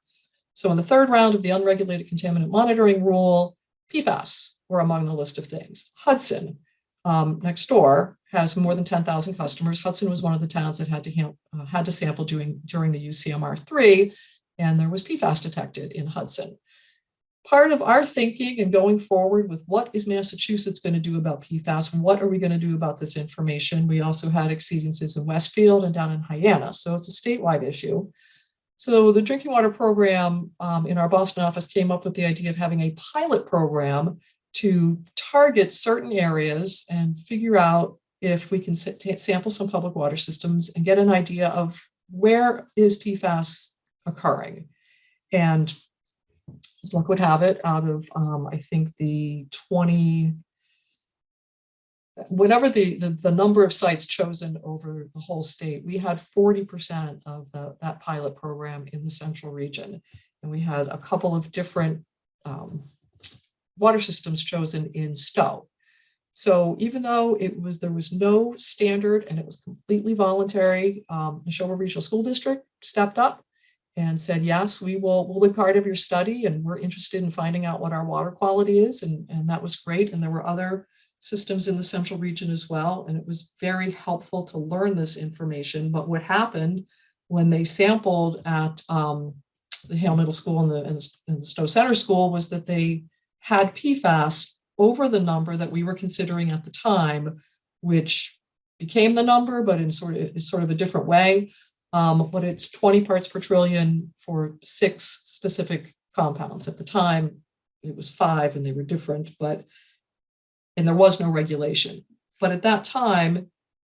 F: So in the third round of the unregulated contaminant monitoring rule, PFAS were among the list of things. Hudson, next door, has more than 10,000 customers. Hudson was one of the towns that had to sample during the UCMR3, and there was PFAS detected in Hudson. Part of our thinking and going forward with what is Massachusetts going to do about PFAS, what are we going to do about this information? We also had exceedances in Westfield and down in Hyannis, so it's a statewide issue. So the drinking water program in our Boston office came up with the idea of having a pilot program to target certain areas and figure out if we can sample some public water systems and get an idea of where is PFAS occurring. And as luck would have it, out of I think the 20, whatever the number of sites chosen over the whole state, we had 40% of that pilot program in the central region. And we had a couple of different water systems chosen in Stow. So even though there was no standard and it was completely voluntary, Neshoba Regional School District stepped up and said, yes, we'll be part of your study, and we're interested in finding out what our water quality is. And that was great. And there were other systems in the central region as well. And it was very helpful to learn this information. But what happened when they sampled at the Hale Middle School and the Stow Center School was that they had PFAS over the number that we were considering at the time, which became the number, but in sort of a different way. But it's 20 parts per trillion for 6 specific compounds. At the time, it was 5 and they were different, and there was no regulation. But at that time,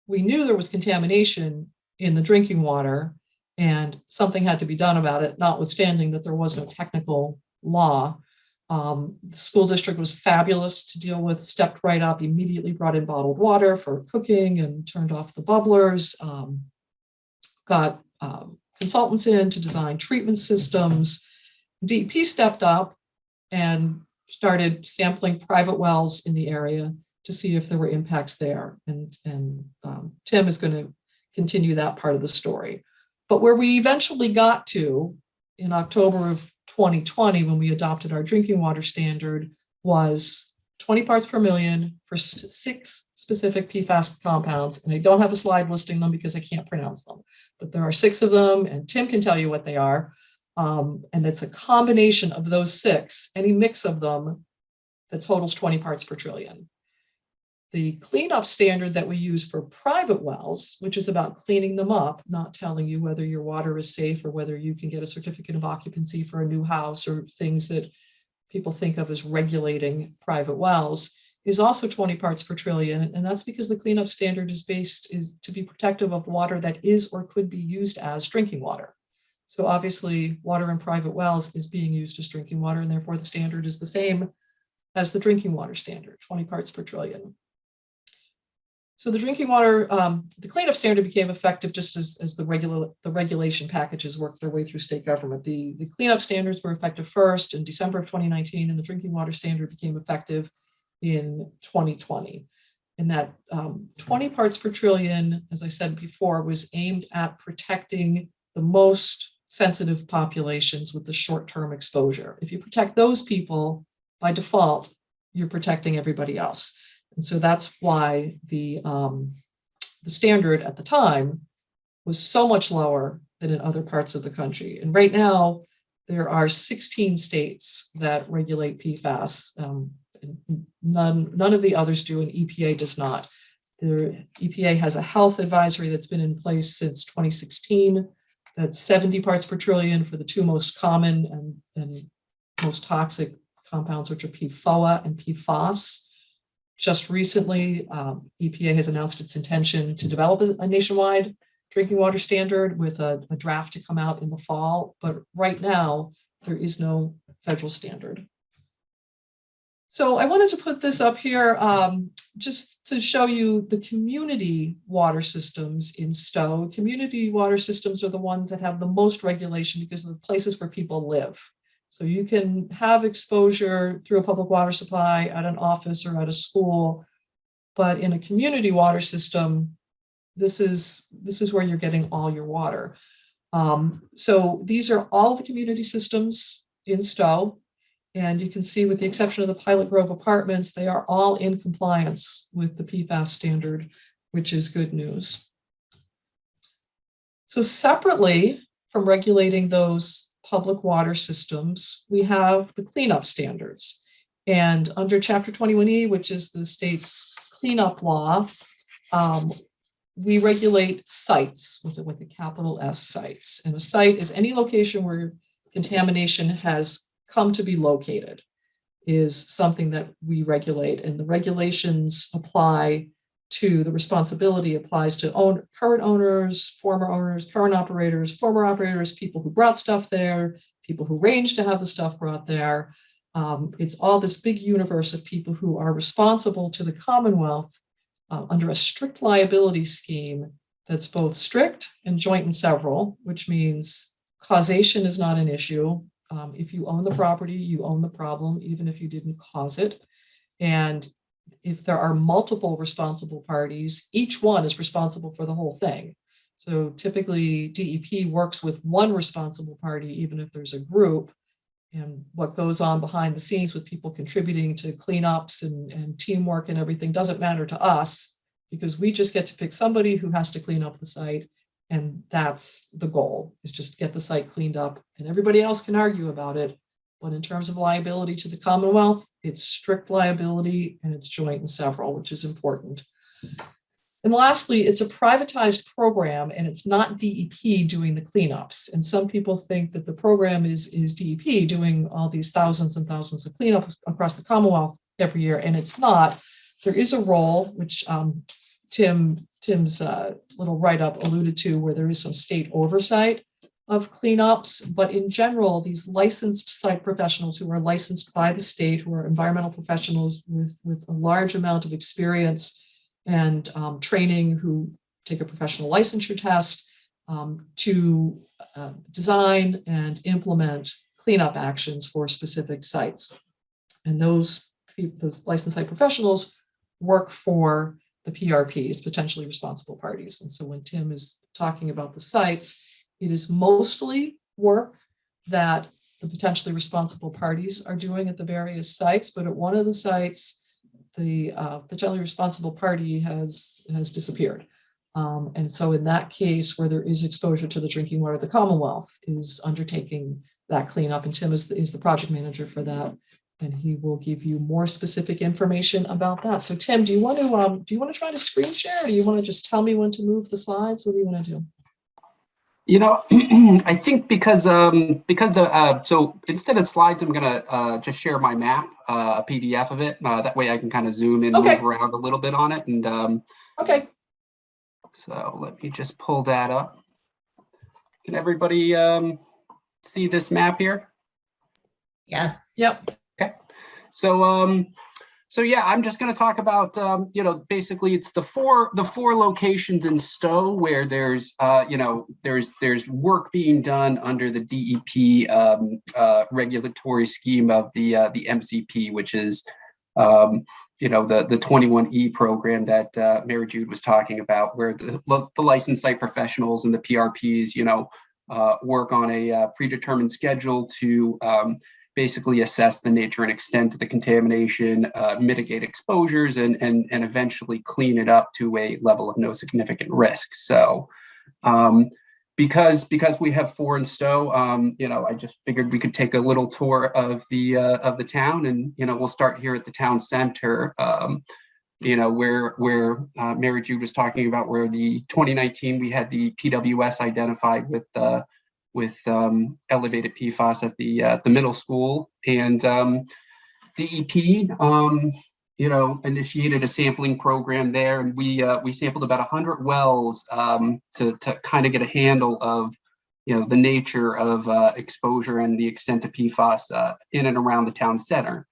F: we knew there was contamination in the drinking water and something had to be done about it, notwithstanding that there was no technical law. The school district was fabulous to deal with, stepped right up, immediately brought in bottled water for cooking and turned off the bubblers. Got consultants in to design treatment systems. DEP stepped up and started sampling private wells in the area to see if there were impacts there. And Tim is going to continue that part of the story. But where we eventually got to in October of 2020, when we adopted our drinking water standard, was 20 parts per million for 6 specific PFAS compounds. And I don't have a slide listing them because I can't pronounce them, but there are 6 of them, and Tim can tell you what they are. And it's a combination of those 6, any mix of them that totals 20 parts per trillion. The cleanup standard that we use for private wells, which is about cleaning them up, not telling you whether your water is safe or whether you can get a certificate of occupancy for a new house or things that people think of as regulating private wells, is also 20 parts per trillion. And that's because the cleanup standard is to be protective of water that is or could be used as drinking water. So obviously water in private wells is being used as drinking water, and therefore the standard is the same as the drinking water standard, 20 parts per trillion. So the drinking water, the cleanup standard became effective just as the regulation packages worked their way through state government. The cleanup standards were effective first in December of 2019, and the drinking water standard became effective in 2020. And that 20 parts per trillion, as I said before, was aimed at protecting the most sensitive populations with the short-term exposure. If you protect those people, by default, you're protecting everybody else. And so that's why the standard at the time was so much lower than in other parts of the country. And right now, there are 16 states that regulate PFAS. None of the others do, and EPA does not. The EPA has a health advisory that's been in place since 2016. That's 70 parts per trillion for the two most common and most toxic compounds, which are PFOA and PFAS. Just recently, EPA has announced its intention to develop a nationwide drinking water standard with a draft to come out in the fall. But right now, there is no federal standard. So I wanted to put this up here just to show you the community water systems in Stow. Community water systems are the ones that have the most regulation because of the places where people live. So you can have exposure through a public water supply at an office or at a school, but in a community water system, this is where you're getting all your water. So these are all the community systems in Stow. And you can see, with the exception of the Pilot Grove apartments, they are all in compliance with the PFAS standard, which is good news. So separately from regulating those public water systems, we have the cleanup standards. And under Chapter 21E, which is the state's cleanup law, we regulate sites with like a capital S, sites. And a site is any location where contamination has come to be located, is something that we regulate. And the regulations apply to, the responsibility applies to current owners, former owners, current operators, former operators, people who brought stuff there, people who arranged to have the stuff brought there. It's all this big universe of people who are responsible to the Commonwealth under a strict liability scheme that's both strict and joint and several, which means causation is not an issue. If you own the property, you own the problem, even if you didn't cause it. And if there are multiple responsible parties, each one is responsible for the whole thing. So typically DEP works with one responsible party, even if there's a group. And what goes on behind the scenes with people contributing to cleanups and teamwork and everything doesn't matter to us, because we just get to pick somebody who has to clean up the site. And that's the goal, is just get the site cleaned up, and everybody else can argue about it. But in terms of liability to the Commonwealth, it's strict liability and it's joint and several, which is important. And lastly, it's a privatized program, and it's not DEP doing the cleanups. And some people think that the program is DEP doing all these thousands and thousands of cleanups across the Commonwealth every year, and it's not. There is a role, which Tim's little write-up alluded to, where there is some state oversight of cleanups. But in general, these licensed site professionals who are licensed by the state, who are environmental professionals with a large amount of experience and training, who take a professional licensure test to design and implement cleanup actions for specific sites. And those licensed site professionals work for the PRPs, potentially responsible parties. And so when Tim is talking about the sites, it is mostly work that the potentially responsible parties are doing at the various sites, but at one of the sites, the potentially responsible party has disappeared. And so in that case, where there is exposure to the drinking water, the Commonwealth is undertaking that cleanup, and Tim is the project manager for that, and he will give you more specific information about that. So Tim, do you want to try to screen share, or do you want to just tell me when to move the slides? What do you want to do?
G: You know, I think because so instead of slides, I'm gonna just share my map, a PDF of it. That way I can kind of zoom in,
F: Okay.
G: move around a little bit on it, and
F: Okay.
G: So let me just pull that up. Can everybody see this map here?
A: Yes.
F: Yep.
G: Okay. So yeah, I'm just going to talk about basically it's the four locations in Stow where there's there's work being done under the DEP regulatory scheme of the MCP, which is the 21E program that Mary Jude was talking about, where the licensed site professionals and the PRPs, work on a predetermined schedule to basically assess the nature and extent of the contamination, mitigate exposures, and eventually clean it up to a level of no significant risk. So because we have 4 in Stow, I just figured we could take a little tour of the town, and we'll start here at the town center, where Mary Jude was talking about, where the 2019 we had the PWS identified with elevated PFAS at the middle school, and DEP initiated a sampling program there, and we sampled about 100 wells to kind of get a handle of the nature of exposure and the extent of PFAS in and around the town center.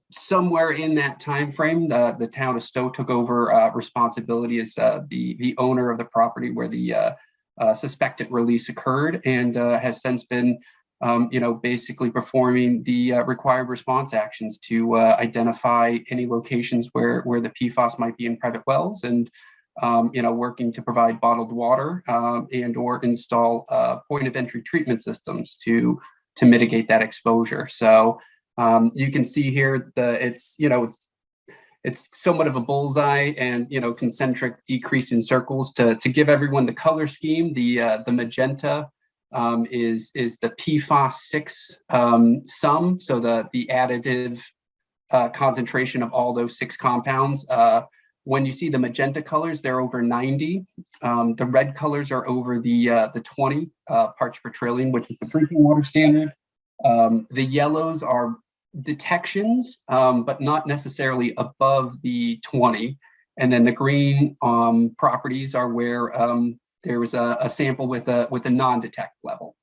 G: Somewhere in that time frame, the town of Stow took over responsibility as the owner of the property where the suspected release occurred, and has since been basically performing the required response actions to identify any locations where the PFAS might be in private wells, and working to provide bottled water and or install point of entry treatment systems to mitigate that exposure. So you can see here it's somewhat of a bullseye and concentric decrease in circles to give everyone the color scheme. The magenta is the PFAS 6 sum, so the additive concentration of all those 6 compounds. When you see the magenta colors, they're over 90. The red colors are over the 20 parts per trillion, which is the drinking water standard. The yellows are detections, but not necessarily above the 20. And then the green properties are where there was a sample with a non-detect level.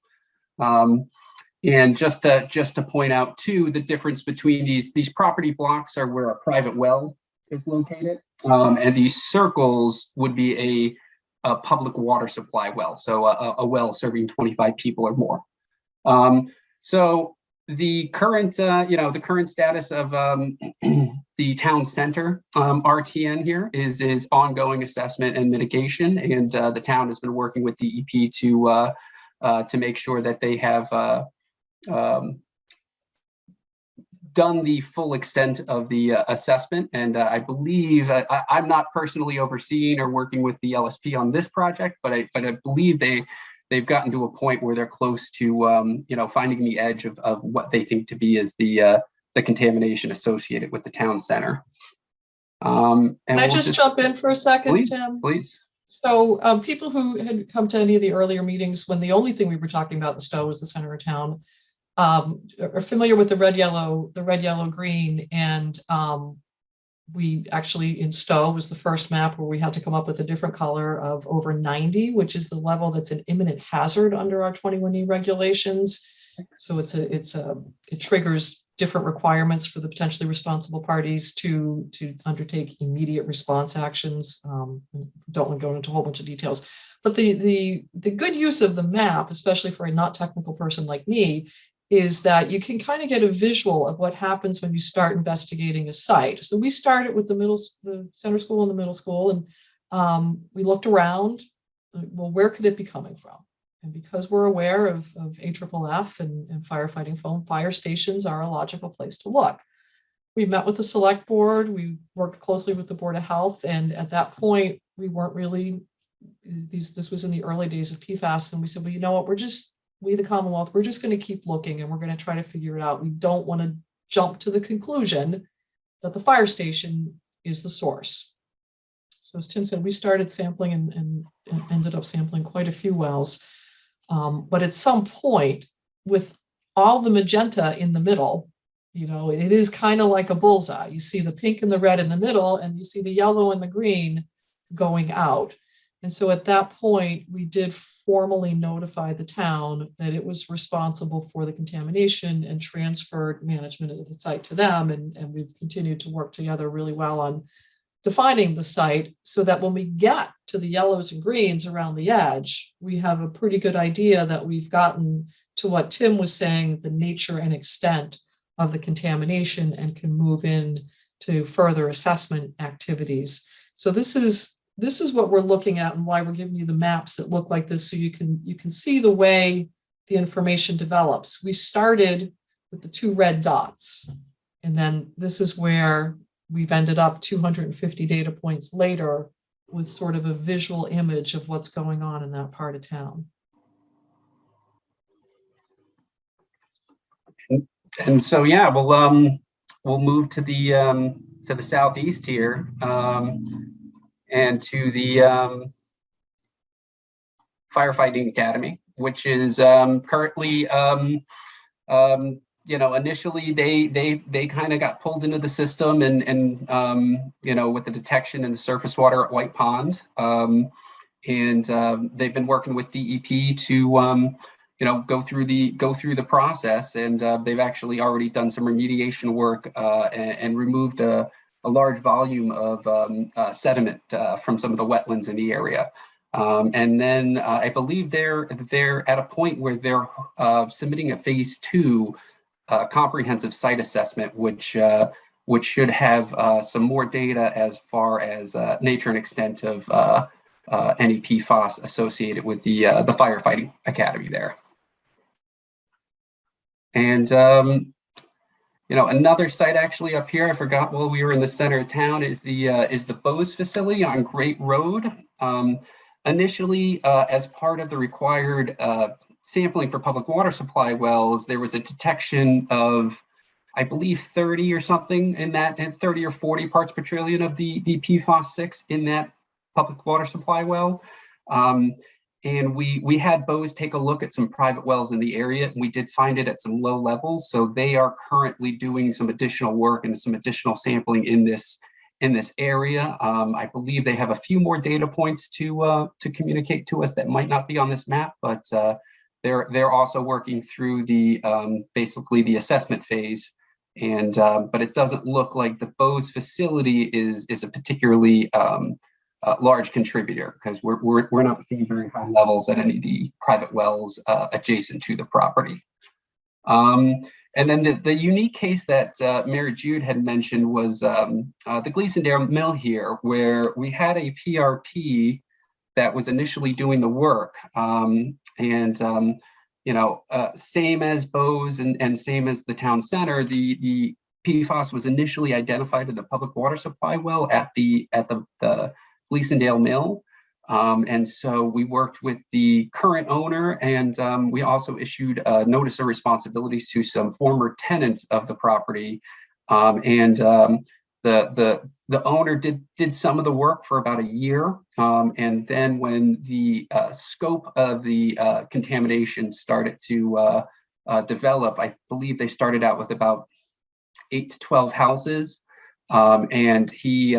G: And just to point out too, the difference between these property blocks are where a private well is located, and these circles would be a public water supply well, so a well serving 25 people or more. So the current status of the town center RTN here is ongoing assessment and mitigation, and the town has been working with DEP to make sure that they have done the full extent of the assessment. And I believe I'm not personally overseeing or working with the LSP on this project, but I believe they've gotten to a point where they're close to finding the edge of what they think to be as the contamination associated with the town center. And
F: Can I just jump in for a second,
G: please,
F: Tim?
G: Please.
F: So people who had come to any of the earlier meetings when the only thing we were talking about in Stow was the center of town are familiar with the red, yellow, green. And we actually in Stow was the first map where we had to come up with a different color of over 90, which is the level that's an imminent hazard under our 21E regulations. So it triggers different requirements for the potentially responsible parties to undertake immediate response actions. Don't want to go into a whole bunch of details, but the good use of the map, especially for a not technical person like me, is that you can kind of get a visual of what happens when you start investigating a site. So we started with the center school and the middle school, and we looked around. Well, where could it be coming from? And because we're aware of AFFF and firefighting foam, fire stations are a logical place to look. We met with the select board. We worked closely with the Board of Health, and at that point, we weren't really. This was in the early days of PFAS, and we said, well, you know what? We, the Commonwealth, we're just going to keep looking, and we're going to try to figure it out. We don't want to jump to the conclusion that the fire station is the source. So as Tim said, we started sampling and ended up sampling quite a few wells. But at some point, with all the magenta in the middle, it is kind of like a bullseye. You see the pink and the red in the middle, and you see the yellow and the green going out. And so at that point, we did formally notify the town that it was responsible for the contamination and transferred management of the site to them. And we've continued to work together really well on defining the site so that when we get to the yellows and greens around the edge, we have a pretty good idea that we've gotten to what Tim was saying, the nature and extent of the contamination and can move in to further assessment activities. So this is what we're looking at and why we're giving you the maps that look like this, so you can see the way the information develops. We started with the 2 red dots, and then this is where we've ended up 250 data points later with sort of a visual image of what's going on in that part of town.
G: And so, yeah, we'll move to the southeast here, and to the Firefighting Academy, which is currently, initially they kind of got pulled into the system and with the detection in the surface water at White Pond, and they've been working with DEP to go through the process, and they've actually already done some remediation work and removed a large volume of sediment from some of the wetlands in the area. And then I believe they're at a point where they're submitting a phase 2 comprehensive site assessment, which should have some more data as far as nature and extent of any PFAS associated with the Firefighting Academy there. And another site actually up here, I forgot while we were in the center of town, is the Bose facility on Great Road. Initially, as part of the required sampling for public water supply wells, there was a detection of, I believe, 30 or something in that, and 30 or 40 parts per trillion of the PFAS 6 in that public water supply well. And we had Bose take a look at some private wells in the area, and we did find it at some low levels. So they are currently doing some additional work and some additional sampling in this area. I believe they have a few more data points to communicate to us that might not be on this map, but they're also working through the basically the assessment phase. And but it doesn't look like the Bose facility is a particularly large contributor, because we're not seeing very high levels at any of the private wells adjacent to the property. And then the unique case that Mary Jude had mentioned was the Gleasondale Mill here, where we had a PRP that was initially doing the work, same as Bose and same as the town center, the PFAS was initially identified in the public water supply well at the Gleasondale Mill. And so we worked with the current owner, and we also issued a notice of responsibilities to some former tenants of the property. The owner did some of the work for about a year. And then when the scope of the contamination started to develop, I believe they started out with about 8 to 12 houses. And he,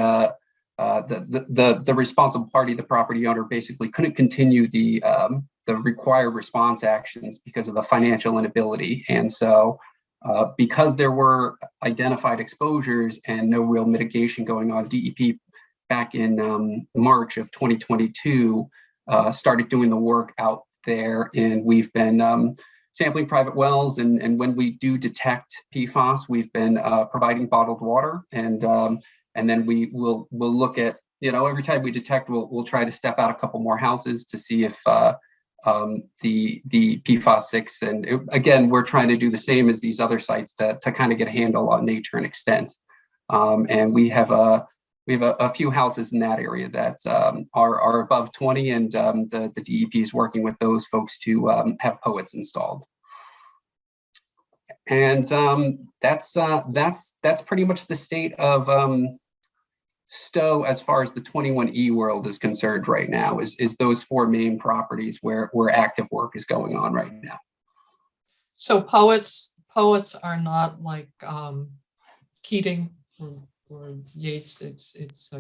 G: the responsible party, the property owner, basically couldn't continue the required response actions because of the financial inability. And so because there were identified exposures and no real mitigation going on, DEP back in March of 2022 started doing the work out there, and we've been sampling private wells, and when we do detect PFAS, we've been providing bottled water, and then we'll look at, every time we detect, we'll try to step out a couple more houses to see if the Pfas 6, and again, we're trying to do the same as these other sites to kind of get a handle on nature and extent. And we have a few houses in that area that are above 20, and the DEP is working with those folks to have poets installed. And that's pretty much the state of Stow as far as the 21E world is concerned right now, is those 4 main properties where active work is going on right now.
F: So poets are not like Keating or Yates. It's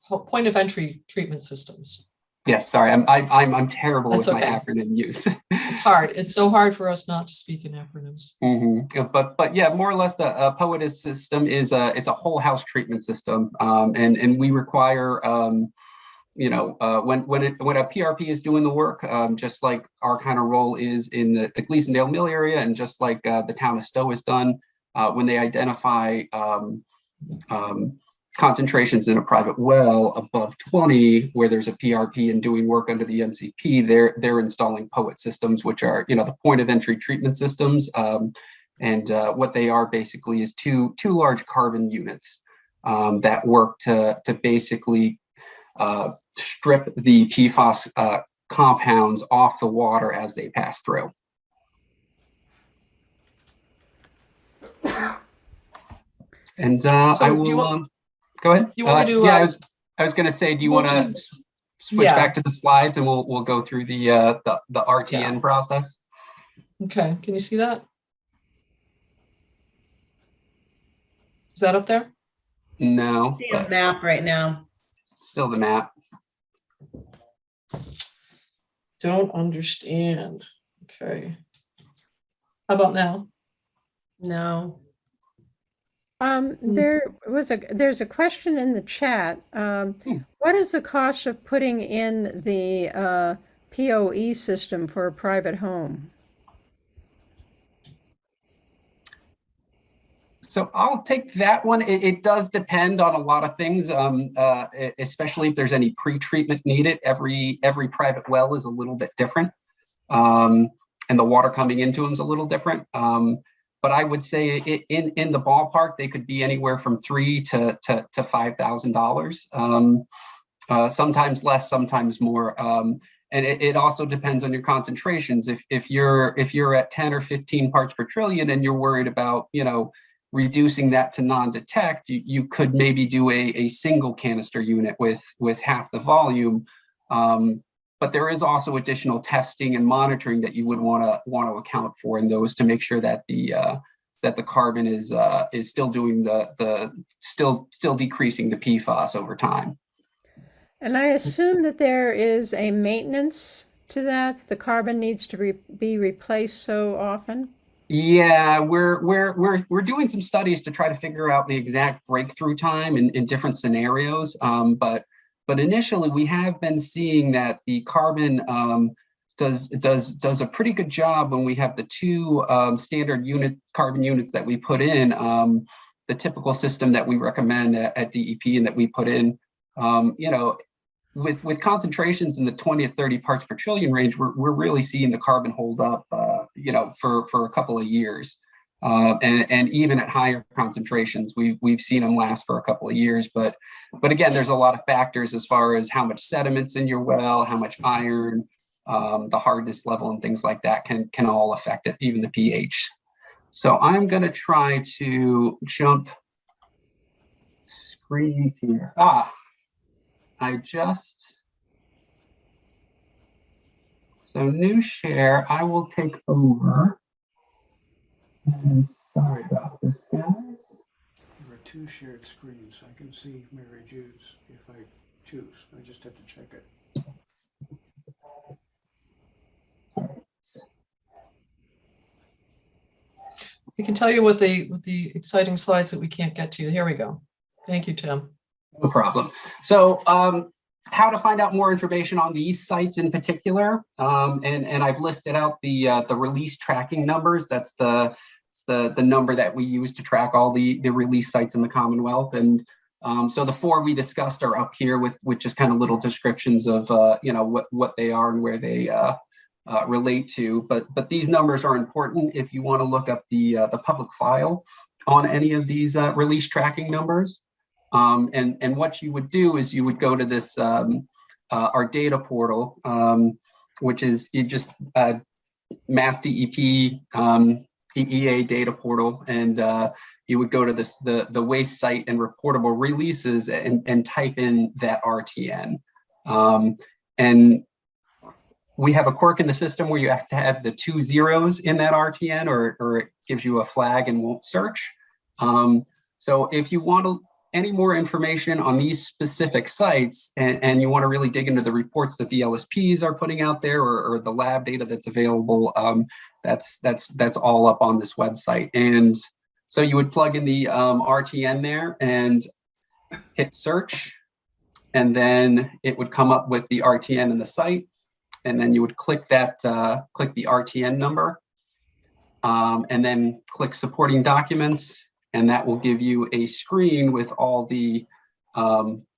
F: point of entry treatment systems.
G: Yes, sorry, I'm terrible
F: That's
G: with
F: okay.
G: my acronym use.
F: It's hard. It's so hard for us not to speak in acronyms.
G: Mm-hmm. But yeah, more or less, the POETIS system is it's a whole house treatment system, and we require when a PRP is doing the work, just like our kind of role is in the Gleasondale Mill area, and just like the town of Stow has done, when they identify concentrations in a private well above 20, where there's a PRP and doing work under the MCP, they're installing POET systems, which are the point of entry treatment systems, and what they are basically is two large carbon units that work to basically strip the PFAS compounds off the water as they pass through. And I will go ahead.
F: You want me to?
G: Yeah, I was going to say, do you want to switch back to the slides, and we'll go through the RTN process?
F: Okay. Can you see that? Is that up there?
G: No.
A: See a map right now.
G: Still the map.
F: Don't understand. Okay. How about now?
A: No.
B: There's a question in the chat. What is the cost of putting in the POE system for a private home?
G: So I'll take that one. It does depend on a lot of things, especially if there's any pre-treatment needed. Every private well is a little bit different, and the water coming into them is a little different. But I would say in the ballpark, they could be anywhere from $3,000 to $5,000. Sometimes less, sometimes more. And it also depends on your concentrations. If you're at 10 or 15 parts per trillion and you're worried about reducing that to non-detect, you could maybe do a single canister unit with half the volume. But there is also additional testing and monitoring that you would want to account for in those to make sure that the carbon is still doing still decreasing the PFAS over time.
B: And I assume that there is a maintenance to that. The carbon needs to be replaced so often.
G: Yeah, we're doing some studies to try to figure out the exact breakthrough time in different scenarios. But initially, we have been seeing that the carbon does a pretty good job when we have the two standard carbon units that we put in. The typical system that we recommend at DEP and that we put in, with concentrations in the 20 to 30 parts per trillion range, we're really seeing the carbon hold up, for a couple of years. And even at higher concentrations, we've seen them last for a couple of years. But again, there's a lot of factors as far as how much sediment's in your well, how much iron, the hardness level, and things like that can all affect it, even the pH. So I'm going to try to jump screens here. So new share, I will take over. And sorry about this, guys.
H: There are two shared screens. I can see Mary Jude's if I choose. I just have to check it.
F: I can tell you what the exciting slides that we can't get to. Here we go. Thank you, Tim.
G: No problem. So how to find out more information on these sites in particular, and I've listed out the release tracking numbers. That's the number that we use to track all the release sites in the Commonwealth. And so the four we discussed are up here with just kind of little descriptions of what they are and where they relate to. But these numbers are important if you want to look up the public file on any of these release tracking numbers. And what you would do is you would go to this our data portal, which is MassDep EEA data portal, and you would go to the waste site and reportable releases and type in that RTN. And we have a quirk in the system where you have to have the 2 zeros in that RTN, or it gives you a flag and won't search. So if you want any more information on these specific sites, and you want to really dig into the reports that the LSPs are putting out there, or the lab data that's available, that's all up on this website. And so you would plug in the RTN there and hit search, and then it would come up with the RTN in the site, and then you would click that, click the RTN number, and then click supporting documents, and that will give you a screen with all the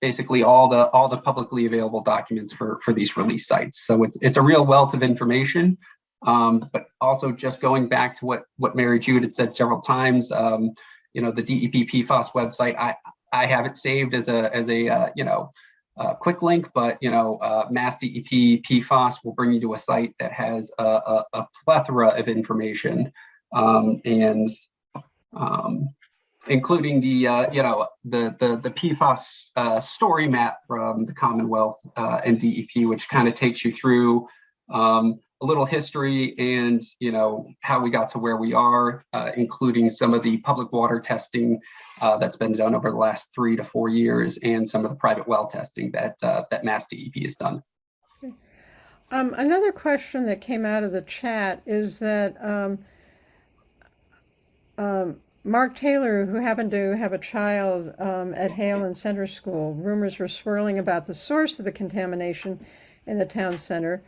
G: basically all the publicly available documents for these release sites. So it's a real wealth of information. But also just going back to what Mary Jude had said several times, you know, the DEP PFAS website, I have it saved as a you know, quick link, but you know, MassDep PFAS will bring you to a site that has a plethora of information, and including the you know, the PFAS story map from the Commonwealth and DEP, which kind of takes you through a little history and, you know, how we got to where we are, including some of the public water testing that's been done over the last 3 to 4 years, and some of the private well testing that MassDep has done.
B: Another question that came out of the chat is that Mark Taylor, who happened to have a child at Hale and Center School, rumors were swirling about the source of the contamination in the town center.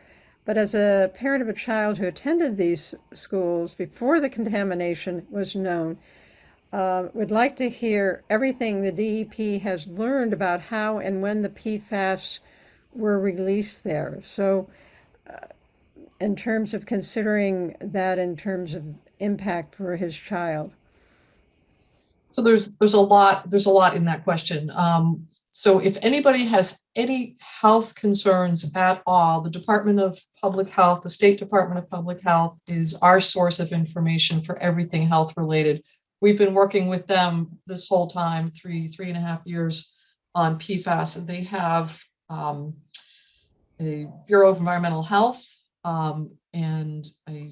B: But as a parent of a child who attended these schools before the contamination was known, would like to hear everything the DEP has learned about how and when the PFAS were released there. So in terms of considering that in terms of impact for his child.
F: So there's a lot in that question. So if anybody has any health concerns at all, the Department of Public Health, the State Department of Public Health is our source of information for everything health related. We've been working with them this whole time, three and a half years on PFAS. And they have a Bureau of Environmental Health, and I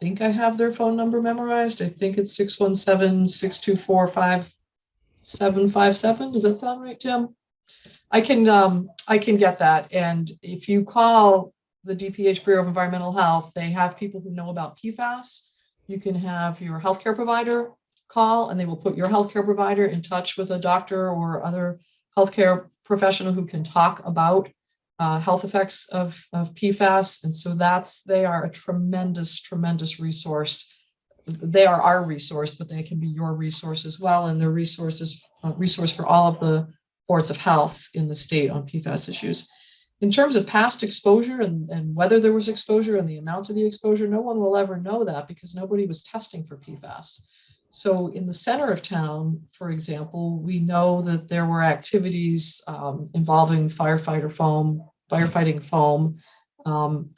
F: think I have their phone number memorized. I think it's 617-624-5757. Does that sound right, Tim? I can get that. And if you call the DPH Bureau of Environmental Health, they have people who know about PFAS. You can have your healthcare provider call, and they will put your healthcare provider in touch with a doctor or other healthcare professional who can talk about health effects of PFAS. And so they are a tremendous resource. They are our resource, but they can be your resource as well. And they're resource for all of the boards of health in the state on PFAS issues. In terms of past exposure and whether there was exposure and the amount of the exposure, no one will ever know that because nobody was testing for PFAS. So in the center of town, for example, we know that there were activities involving firefighting foam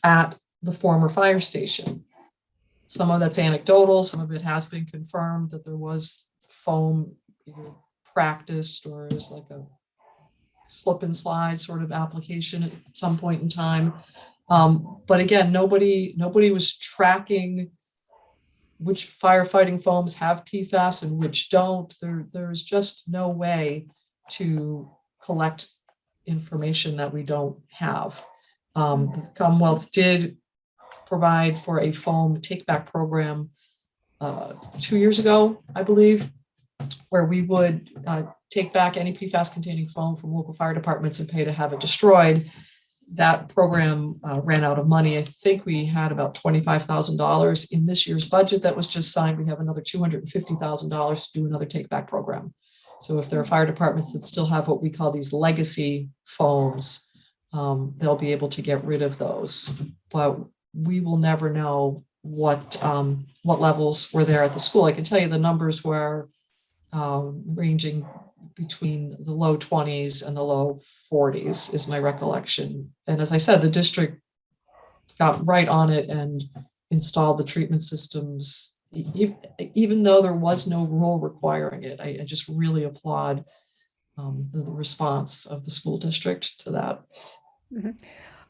F: at the former fire station. Some of that's anecdotal, some of it has been confirmed that there was foam either practiced or is like a slip and slide sort of application at some point in time. But again, nobody was tracking which firefighting foams have PFAS and which don't. There's just no way to collect information that we don't have. The Commonwealth did provide for a foam take-back program 2 years ago, I believe, where we would take back any PFAS-containing foam from local fire departments and pay to have it destroyed. That program ran out of money. I think we had about $25,000 in this year's budget that was just signed. We have another $250,000 to do another take-back program. So if there are fire departments that still have what we call these legacy foams, they'll be able to get rid of those. But we will never know what levels were there at the school. I can tell you the numbers were ranging between the low 20s and the low 40s is my recollection. And as I said, the district got right on it and installed the treatment systems, even though there was no rule requiring it. I just really applaud the response of the school district to that.
B: Mm-hmm.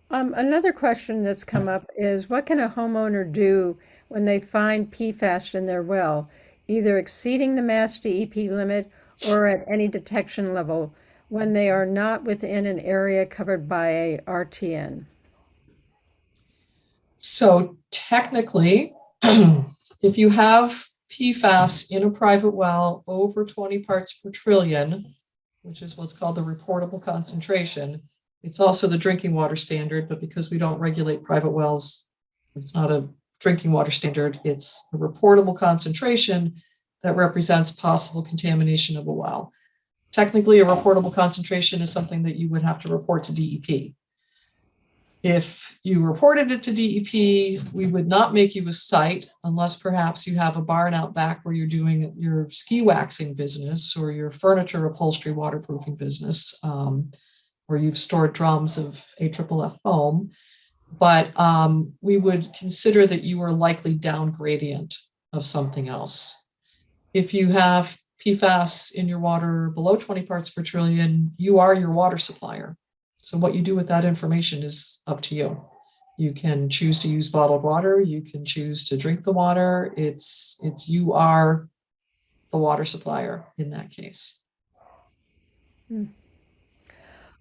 B: Another question that's come up is, what can a homeowner do when they find PFAS in their well, either exceeding the MassDep limit or at any detection level, when they are not within an area covered by a RTN?
F: So technically, if you have PFAS in a private well over 20 parts per trillion, which is what's called the reportable concentration. It's also the drinking water standard, but because we don't regulate private wells, it's not a drinking water standard. It's the reportable concentration that represents possible contamination of a well. Technically, a reportable concentration is something that you would have to report to DEP. If you reported it to DEP, we would not make you a site unless perhaps you have a barn out back where you're doing your ski waxing business or your furniture upholstery waterproofing business, or you've stored drums of AFFF foam. But we would consider that you are likely down gradient of something else. If you have PFAS in your water below 20 parts per trillion, you are your water supplier. So what you do with that information is up to you. You can choose to use bottled water. You can choose to drink the water. It's you are the water supplier in that case.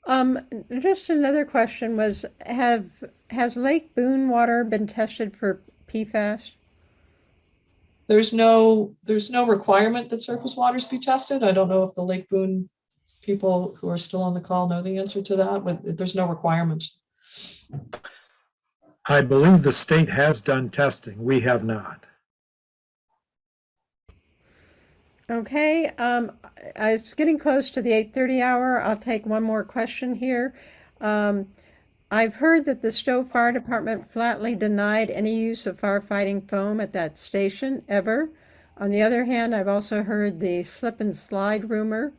B: Just another question was, has Lake Boon water been tested for PFAS?
F: There's no requirement that surface waters be tested. I don't know if the Lake Boon people who are still on the call know the answer to that, but there's no requirement.
E: I believe the state has done testing. We have not.
B: Okay, it's getting close to the 8:30 hour. I'll take one more question here. I've heard that the Stow Fire Department flatly denied any use of firefighting foam at that station ever. On the other hand, I've also heard the slip and slide rumor.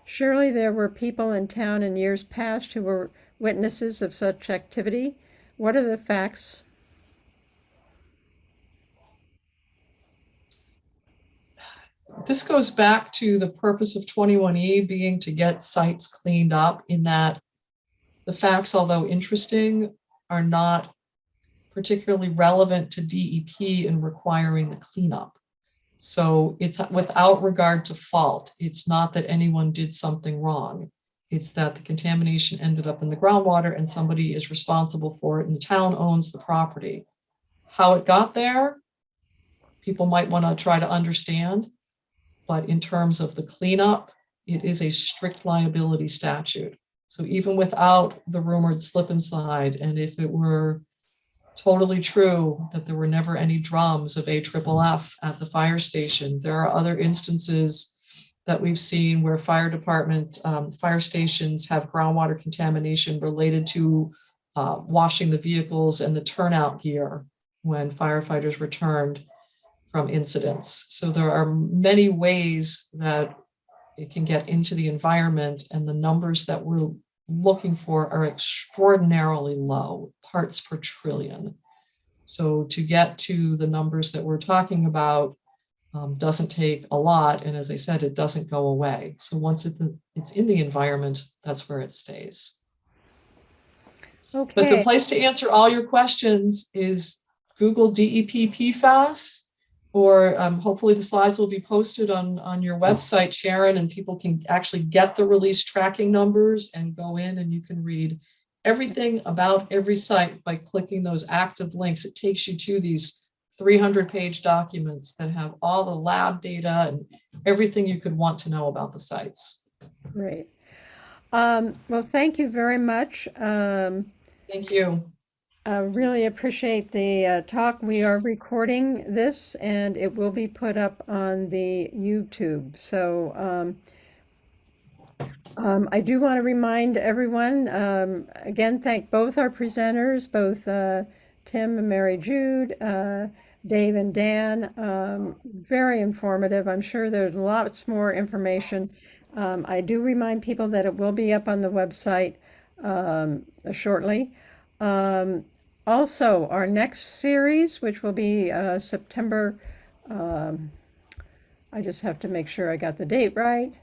B: Surely there were people in town in years past who were witnesses of such activity. What are the facts?
F: This goes back to the purpose of 21E being to get sites cleaned up, in that the facts, although interesting, are not particularly relevant to DEP in requiring the cleanup. So it's without regard to fault. It's not that anyone did something wrong. It's that the contamination ended up in the groundwater and somebody is responsible for it and the town owns the property. How it got there, people might want to try to understand, but in terms of the cleanup, it is a strict liability statute. So even without the rumored slip and slide, and if it were totally true that there were never any drums of AFFF at the fire station, there are other instances that we've seen where fire department, fire stations have groundwater contamination related to washing the vehicles and the turnout gear when firefighters returned from incidents. So there are many ways that it can get into the environment, and the numbers that we're looking for are extraordinarily low, parts per trillion. So to get to the numbers that we're talking about doesn't take a lot. And as I said, it doesn't go away. So once it's in the environment, that's where it stays.
B: Okay.
F: But the place to answer all your questions is Google DEP PFAS, or hopefully the slides will be posted on your website, Sharon, and people can actually get the release tracking numbers and go in and you can read everything about every site by clicking those active links. It takes you to these 300-page documents that have all the lab data and everything you could want to know about the sites.
B: Great. Well, thank you very much.
F: Thank you.
B: I really appreciate the talk. We are recording this and it will be put up on the YouTube. So I do want to remind everyone, again, thank both our presenters, both Tim and Mary Jude, Dave and Dan. Very informative. I'm sure there's lots more information. I do remind people that it will be up on the website shortly. Also, our next series, which will be September, I just have to make sure I got the date right.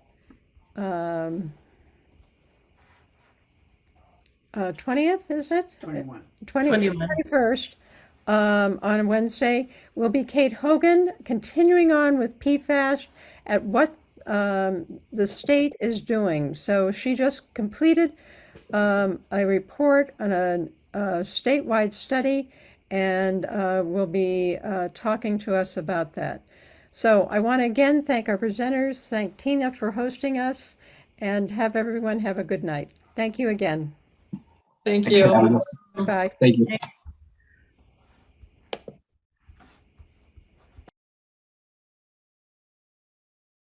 B: 20th, is it?
H: 21.
B: 21st, on Wednesday, will be Kate Hogan, continuing on with PFAS at what the state is doing. So she just completed a report on a statewide study and will be talking to us about that. So I want to again thank our presenters, thank Tina for hosting us, and have everyone have a good night. Thank you again.
F: Thank
G: Thanks for
F: you.
G: having us.
B: Bye.
G: Thank you.